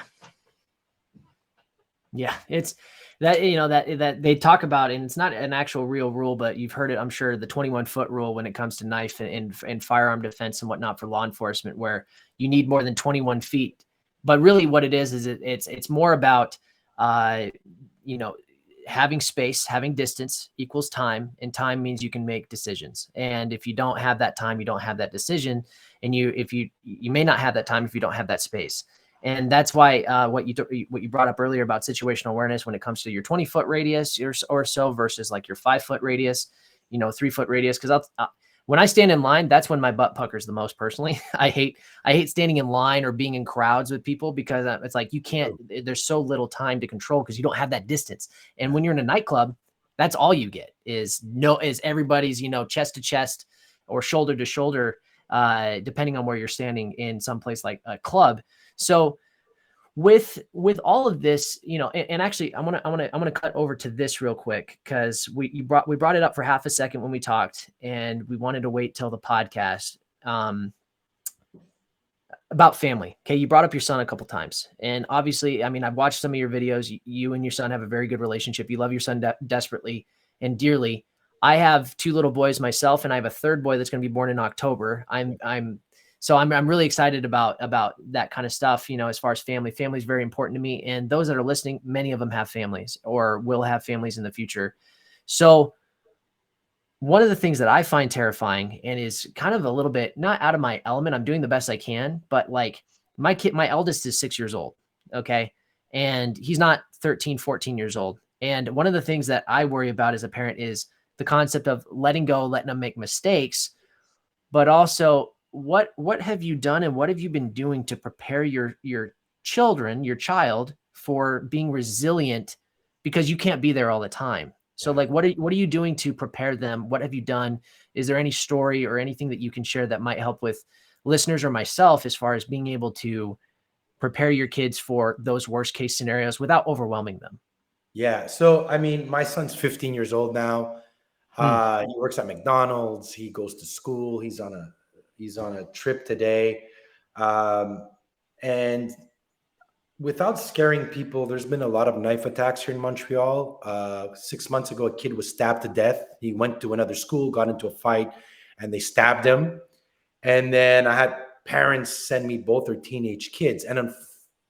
Yeah. It's that, that they talk about, and it's not an actual real rule, but you've heard it, I'm sure, the 21-foot rule when it comes to knife and firearm defense and whatnot for law enforcement, where you need more than 21 feet. But really what it is it's more about, having space, having distance equals time, and time means you can make decisions. And if you don't have that time, you don't have that decision. And you may not have that time if you don't have that space. And that's why what you brought up earlier about situational awareness when it comes to your 20-foot radius or so versus like your 5-foot radius, 3-foot radius. Because when I stand in line, that's when my butt puckers the most. Personally, I hate standing in line or being in crowds with people, because it's like you can't. There's so little time to control because you don't have that distance. And when you're in a nightclub, that's all you get is everybody's chest to chest or shoulder to shoulder, depending on where you're standing in some place like a club. So with all of this, and actually I'm gonna cut over to this real quick, because we brought it up for half a second when we talked, and we wanted to wait till the podcast, about family. Okay, you brought up your son a couple times, and obviously, I mean, I've watched some of your videos. You and your son have a very good relationship. You love your son desperately and dearly. I have 2 little boys myself, and I have a third boy that's going to be born in October. I'm So I'm really excited about that kind of stuff. As far as family is very important to me. And those that are listening, many of them have families or will have families in the future. So one of the things that I find terrifying and is kind of a little bit not out of my element, I'm doing the best I can, but like my eldest is 6 years old. Okay. And he's not 13, 14 years old. And one of the things that I worry about as a parent is the concept of letting go, letting them make mistakes, but also what have you done and what have you been doing to prepare your child for being resilient, because you can't be there all the time. So like what are you doing to prepare them? What have you done? Is there any story or anything that you can share that might help with listeners or myself as far as being able to prepare your kids for those worst case scenarios without overwhelming them? Yeah. So, I mean, my son's 15 years old now. Hmm. He works at McDonald's. He goes to school. He's on a trip today. And without scaring people, there's been a lot of knife attacks here in Montreal. 6 months ago, a kid was stabbed to death. He went to another school, got into a fight, and they stabbed him. And then I had parents send me both their teenage kids. And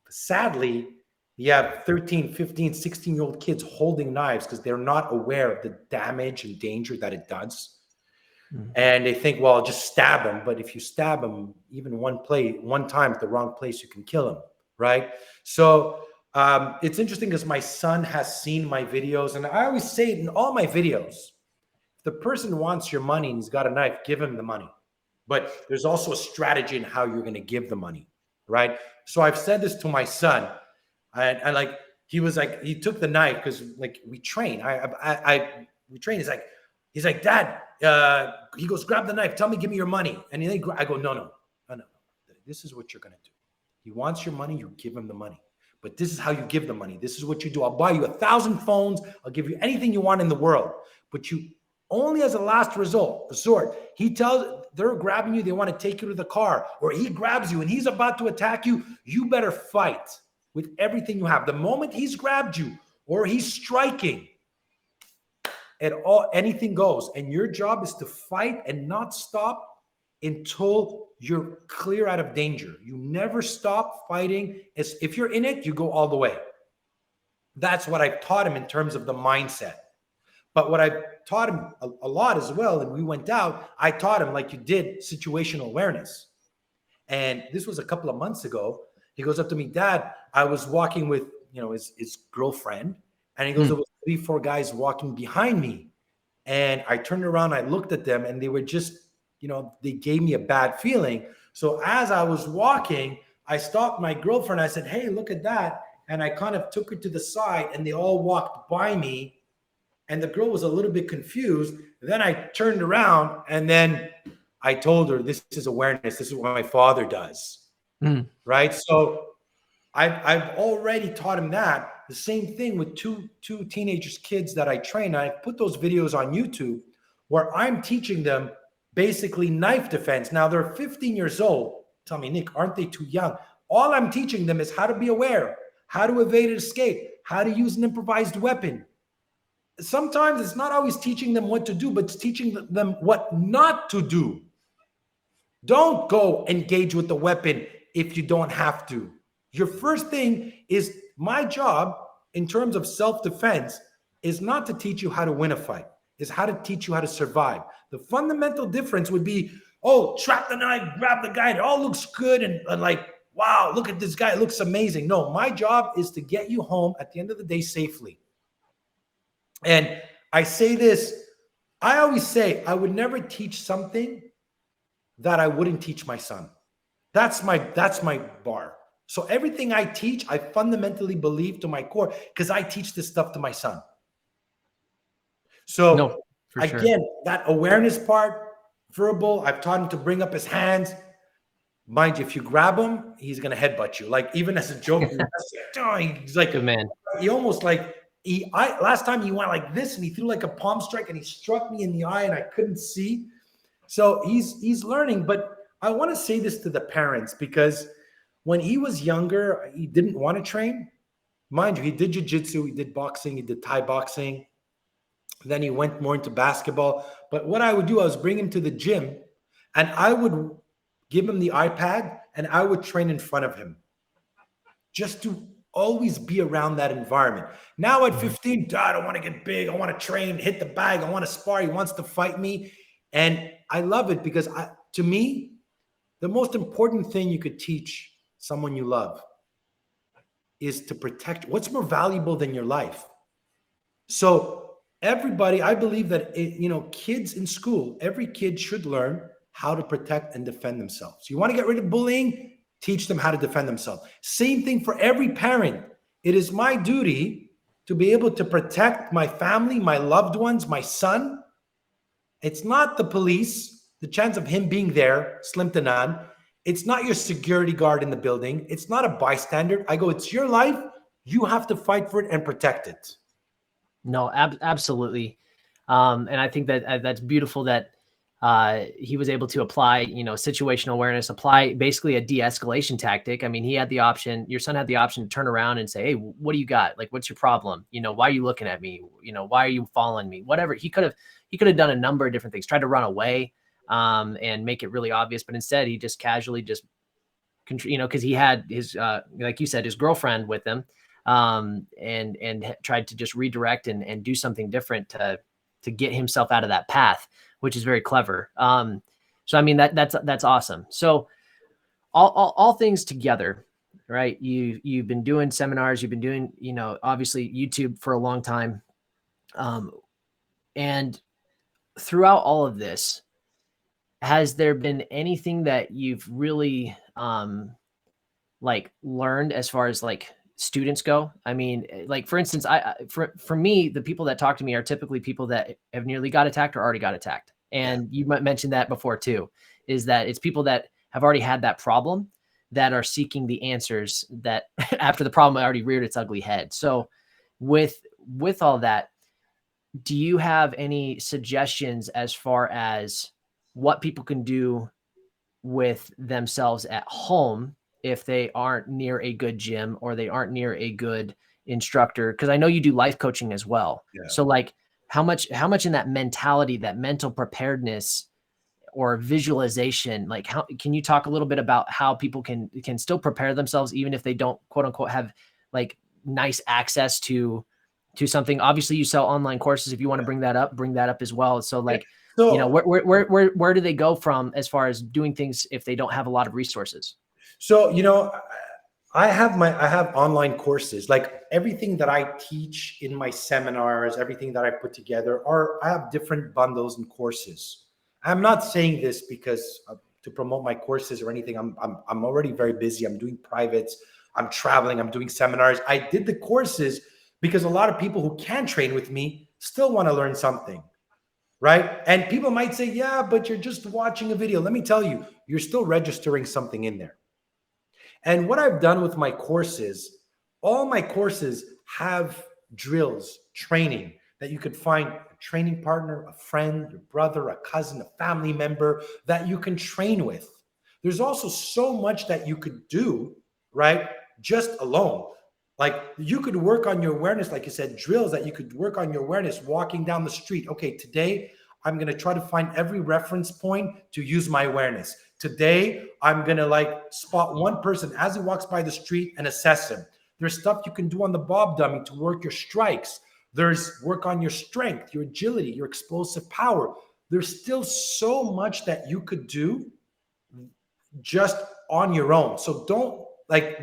sadly, you have 13, 15, 16-year-old kids holding knives because they're not aware of the damage and danger that it does. And they think, well, just stab him. But if you stab him, even one time at the wrong place, you can kill him, right? So it's interesting because my son has seen my videos. And I always say it in all my videos, if the person wants your money and he's got a knife, give him the money. But there's also a strategy in how you're going to give the money, right? So I've said this to my son. And like, he took the knife because like we train. We train. He's like, Dad, he goes, grab the knife. Tell me, give me your money. And I go, no. This is what you're going to do. He wants your money. You give him the money. But this is how you give the money. This is what you do. I'll buy you 1,000 phones. I'll give you anything you want in the world. But you only as a last resort. They're grabbing you. They want to take you to the car, or he grabs you and he's about to attack you. You better fight with everything you have. The moment he's grabbed you or he's striking, anything goes. And your job is to fight and not stop until you're clear out of danger. You never stop fighting. If you're in it, you go all the way. That's what I've taught him in terms of the mindset. But what I taught him a lot as well, and we went out, I taught him, like you did, situational awareness. And this was a couple of months ago. He goes up to me, Dad, I was walking with, his girlfriend. And he goes, there was 3-4 guys walking behind me. And I turned around, I looked at them, and they were just, they gave me a bad feeling. So as I was walking, I stopped my girlfriend. I said, hey, look at that. And I kind of took her to the side, and they all walked by me. And the girl was a little bit confused. Then I turned around, and then I told her, this is awareness. This is what my father does. Right? So I've already taught him that. The same thing with two teenagers, kids that I train. I put those videos on YouTube where I'm teaching them basically knife defense. Now they're 15 years old. Tell me, Nick, aren't they too young? All I'm teaching them is how to be aware, how to evade and escape, how to use an improvised weapon. Sometimes it's not always teaching them what to do, but it's teaching them what not to do. Don't go engage with the weapon if you don't have to. Your first thing is, my job in terms of self-defense is not to teach you how to win a fight, is how to teach you how to survive. The fundamental difference would be, trap the knife, grab the guy. It all looks good and like, wow, look at this guy. It looks amazing. No, my job is to get you home at the end of the day safely. And I say this, I always say I would never teach something that I wouldn't teach my son. That's my bar. So everything I teach, I fundamentally believe to my core, because I teach this stuff to my son. So again, that awareness part, verbal, I've taught him to bring up his hands. Mind you, if you grab him, he's going to headbutt you. Like, even as a joke, he's like, good man. He almost like, last time he went like this and he threw like a palm strike and he struck me in the eye and I couldn't see. So he's learning. But I want to say this to the parents, because when he was younger, he didn't want to train. Mind you, he did jiu-jitsu, he did boxing, he did Thai boxing. Then he went more into basketball. But what I would do, I was bring him to the gym, and I would give him the iPad, and I would train in front of him just to always be around that environment. Now at 15, Dad, I want to get big. I want to train, hit the bag. I want to spar. He wants to fight me. And I love it because to me, the most important thing you could teach someone you love is to protect. What's more valuable than your life? So everybody, I believe that, kids in school, every kid should learn how to protect and defend themselves. You want to get rid of bullying? Teach them how to defend themselves. Same thing for every parent. It is my duty to be able to protect my family, my loved ones, my son. It's not the police. The chance of him being there, slim to none. It's not your security guard in the building. It's not a bystander. I go, it's your life. You have to fight for it and protect it. No, absolutely. And I think that that's beautiful that he was able to apply, situational awareness, apply basically a de-escalation tactic. I mean, he had the option, your son had the option to turn around and say, hey, what do you got? Like, what's your problem? Why are you looking at me? Why are you following me? Whatever. He could have done a number of different things, tried to run away and make it really obvious. But instead he just casually because he had his, like you said, his girlfriend with him and tried to just redirect and do something different to get himself out of that path, which is very clever. So, I mean, that's awesome. So all things together, right? You've been doing seminars, you've been doing, obviously YouTube for a long time. And throughout all of this, has there been anything that you've really, learned as far as students go? I mean, for instance, for me, the people that talk to me are typically people that have nearly got attacked or already got attacked. And you might mention that before too, is that it's people that have already had that problem that are seeking the answers that after the problem already reared its ugly head. So with all that, do you have any suggestions as far as what people can do with themselves at home if they aren't near a good gym or they aren't near a good instructor? Because I know you do life coaching as well. Yeah. So how much in that mentality, that mental preparedness or visualization, how can you talk a little bit about how people can still prepare themselves even if they don't quote unquote have nice access to something? Obviously you sell online courses. If you want to bring that up as well. So where do they go from as far as doing things if they don't have a lot of resources? So, I have online courses, like everything that I teach in my seminars, everything that I put together, I have different bundles and courses. I'm not saying this because to promote my courses or anything. I'm already very busy. I'm doing privates. I'm traveling. I'm doing seminars. I did the courses because a lot of people who can train with me still want to learn something. Right. And people might say, yeah, but you're just watching a video. Let me tell you, you're still registering something in there. And what I've done with my courses, all my courses have drills, training that you could find a training partner, a friend, your brother, a cousin, a family member that you can train with. There's also so much that you could do, right? Just alone. You could work on your awareness, like you said, drills that you could work on your awareness walking down the street. Okay, today I'm going to try to find every reference point to use my awareness. Today, I'm going to spot one person as he walks by the street and assess him. There's stuff you can do on the bob dummy to work your strikes. There's work on your strength, your agility, your explosive power. There's still so much that you could do just on your own. So don't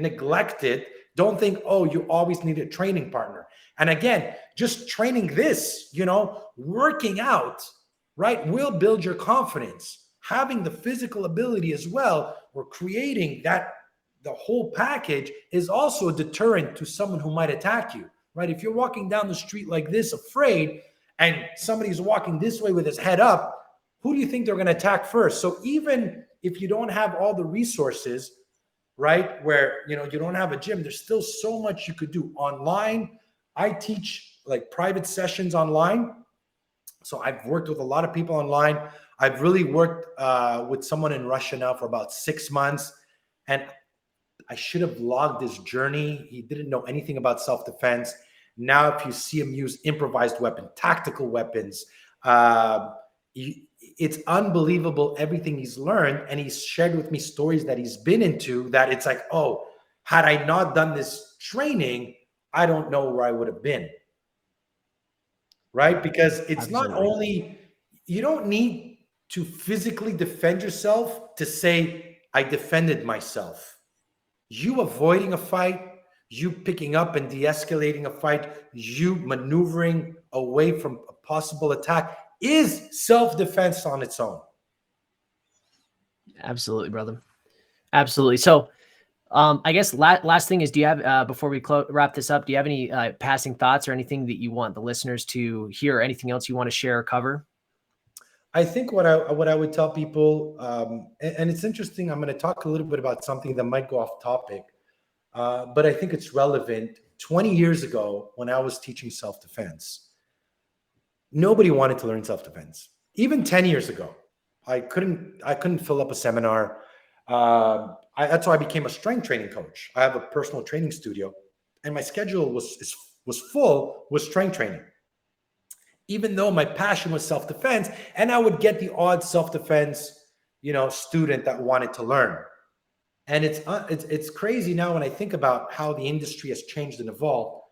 neglect it. Don't think, oh, you always need a training partner. And again, just training this, working out, right, will build your confidence. Having the physical ability as well, or creating that, the whole package is also a deterrent to someone who might attack you, right? If you're walking down the street like this, afraid, and somebody's walking this way with his head up, who do you think they're going to attack first? So even if you don't have all the resources, right, where, you don't have a gym, there's still so much you could do online. I teach private sessions online. So I've worked with a lot of people online. I've really worked with someone in Russia now for about 6 months. And I should have logged his journey. He didn't know anything about self-defense. Now, if you see him use improvised weapon, tactical weapons, it's unbelievable everything he's learned, and he's shared with me stories that he's been into, that it's like, oh, had I not done this training, I don't know where I would have been. Right? Because it's not Absolutely. only, you don't need to physically defend yourself to say, I defended myself. You avoiding a fight, you picking up and de-escalating a fight, you maneuvering away from a possible attack is self-defense on its own. Absolutely, brother. Absolutely. So, I guess last thing is, do you have, before we wrap this up, do you have any passing thoughts or anything that you want the listeners to hear, or anything else you want to share or cover? I think what I would tell people, and it's interesting, I'm going to talk a little bit about something that might go off topic, but I think it's relevant. 20 years ago, when I was teaching self-defense, nobody wanted to learn self-defense. Even 10 years ago, I couldn't fill up a seminar. That's why I became a strength training coach. I have a personal training studio, and my schedule was full with strength training. Even though my passion was self-defense, and I would get the odd self-defense, student that wanted to learn. And it's crazy now when I think about how the industry has changed and evolved,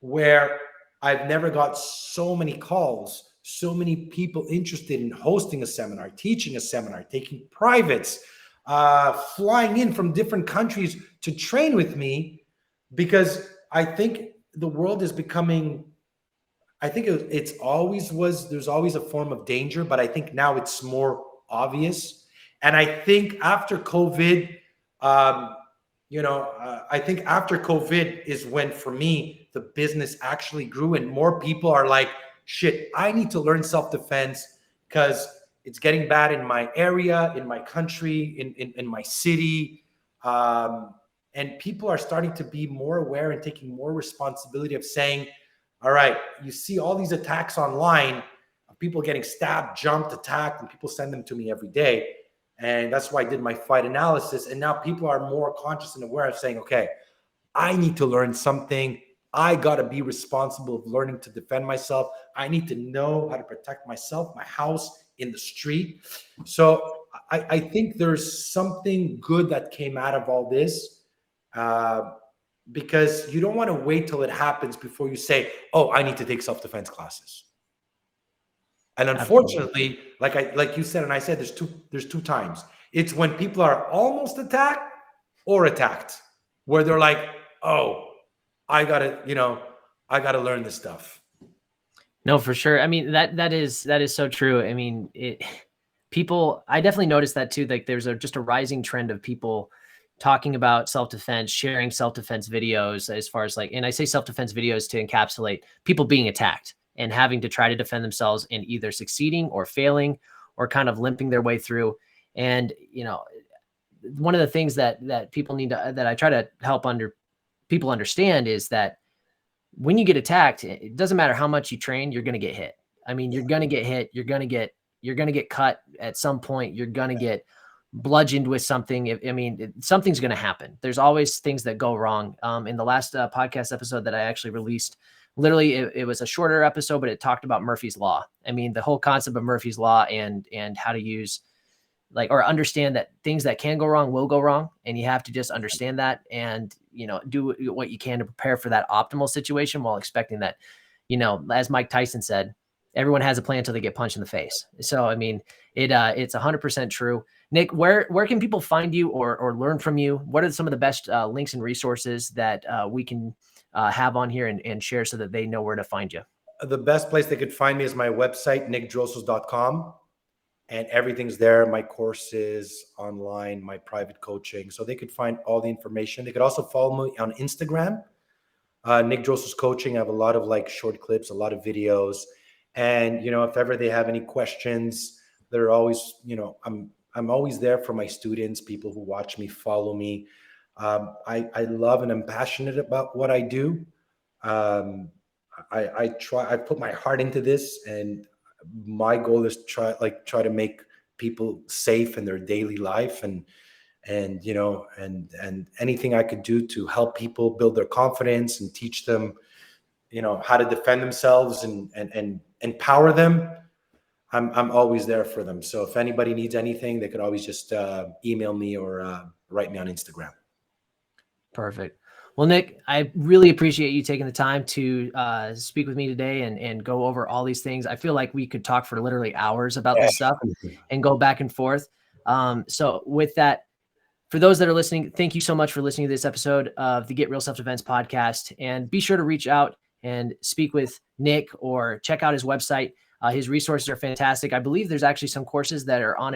where I've never got so many calls, so many people interested in hosting a seminar, teaching a seminar, taking privates, flying in from different countries to train with me, because I think the world is becoming, I think it's always was, there's always a form of danger, but I think now it's more obvious. And I think after COVID, I think after COVID is when, for me, the business actually grew, and more people are like, shit, I need to learn self-defense because it's getting bad in my area, in my country, in my city. And people are starting to be more aware and taking more responsibility of saying, all right, you see all these attacks online of people getting stabbed, jumped, attacked, and people send them to me every day. And that's why I did my fight analysis. And now people are more conscious and aware of saying, okay, I need to learn something. I got to be responsible of learning to defend myself. I need to know how to protect myself, my house, in the street. So I think there's something good that came out of all this, because you don't want to wait till it happens before you say, oh, I need to take self-defense classes. And unfortunately, like you said, and I said, there's two times. It's when people are almost attacked or attacked, where they're like, oh, I gotta learn this stuff. No, for sure. I mean, that is so true. I mean, I definitely noticed that too. Like, there's just a rising trend of people talking about self-defense, sharing self-defense videos, as far as, like, and I say self-defense videos to encapsulate people being attacked and having to try to defend themselves, and either succeeding or failing or kind of limping their way through. And, one of the things that people need to, that I try to help people understand, is that when you get attacked, it doesn't matter how much you train, you're going to get hit. I mean, you're going to get hit. You're going to get cut at some point. You're going to get bludgeoned with something. Something's going to happen. There's always things that go wrong. In the last podcast episode that I actually released, literally it was a shorter episode, but it talked about Murphy's Law. I mean, the whole concept of Murphy's Law, and how to use, like, or understand that things that can go wrong will go wrong. And you have to just understand that, and, do what you can to prepare for that optimal situation, while expecting that, as Mike Tyson said, everyone has a plan until they get punched in the face. So, I mean, it's 100% true. Nick, where can people find you or learn from you? What are some of the best links and resources that we can have on here and share, so that they know where to find you? The best place they could find me is my website, nickdrossos.com. And everything's there. My courses online, my private coaching. So they could find all the information. They could also follow me on Instagram, Nick Drossos Coaching. I have a lot of short clips, a lot of videos. And, if ever they have any questions, they're always, I'm always there for my students, people who watch me, follow me. I love and I'm passionate about what I do. I put my heart into this, and my goal is try to make people safe in their daily life, and anything I could do to help people build their confidence and teach them, how to defend themselves and empower them. I'm always there for them. So if anybody needs anything, they could always just email me or write me on Instagram. Perfect. Well, Nick, I really appreciate you taking the time to speak with me today and go over all these things. I feel like we could talk for literally hours about this stuff and go back and forth. So with that, for those that are listening, thank you so much for listening to this episode of the Get Real Self-Defense podcast. And be sure to reach out and speak with Nick or check out his website. His resources are fantastic. I believe there's actually some courses that are on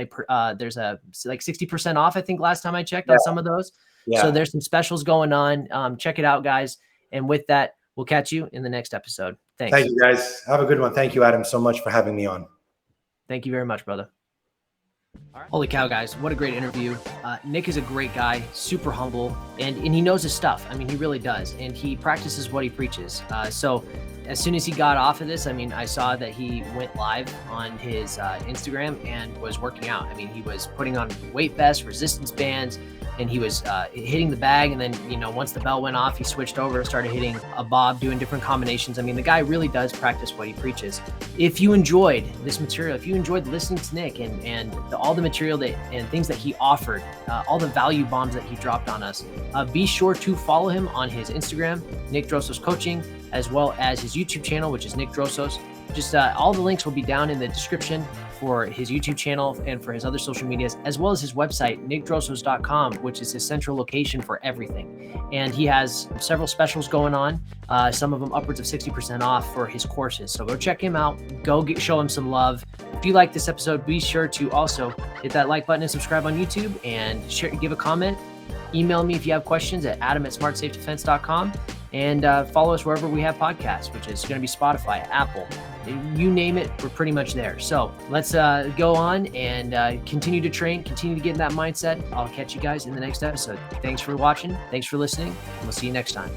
there's like 60% off, I think, last time I checked on some of those. Yeah. So there's some specials going on. Check it out, guys. And with that, we'll catch you in the next episode. Thanks. Thank you, guys. Have a good one. Thank you, Adam, so much for having me on. Thank you very much, brother. Holy cow, guys. What a great interview. Nick is a great guy, super humble, and he knows his stuff. I mean, he really does. And he practices what he preaches. So as soon as he got off of this, I mean, I saw that he went live on his Instagram and was working out. I mean, he was putting on weight vests, resistance bands, and he was hitting the bag. And then, you know, once the bell went off, he switched over and started hitting a bob, doing different combinations. I mean, the guy really does practice what he preaches. If you enjoyed this material, if you enjoyed listening to Nick and all the material and things that he offered, all the value bombs that he dropped on us, be sure to follow him on his Instagram, Nick Drossos Coaching, as well as his YouTube channel, which is Nick Drossos. Just all the links will be down in the description for his YouTube channel and for his other social medias, as well as his website, nickdrossos.com, which is his central location for everything. And he has several specials going on, some of them upwards of 60% off for his courses. So go check him out. Go show him some love. If you like this episode, be sure to also hit that like button and subscribe on YouTube and give a comment. Email me if you have questions at adam@smartsafedefense.com. And follow us wherever we have podcasts, which is going to be Spotify, Apple, you name it, we're pretty much there. So let's go on and continue to train, continue to get in that mindset. I'll catch you guys in the next episode. Thanks for watching. Thanks for listening. And we'll see you next time.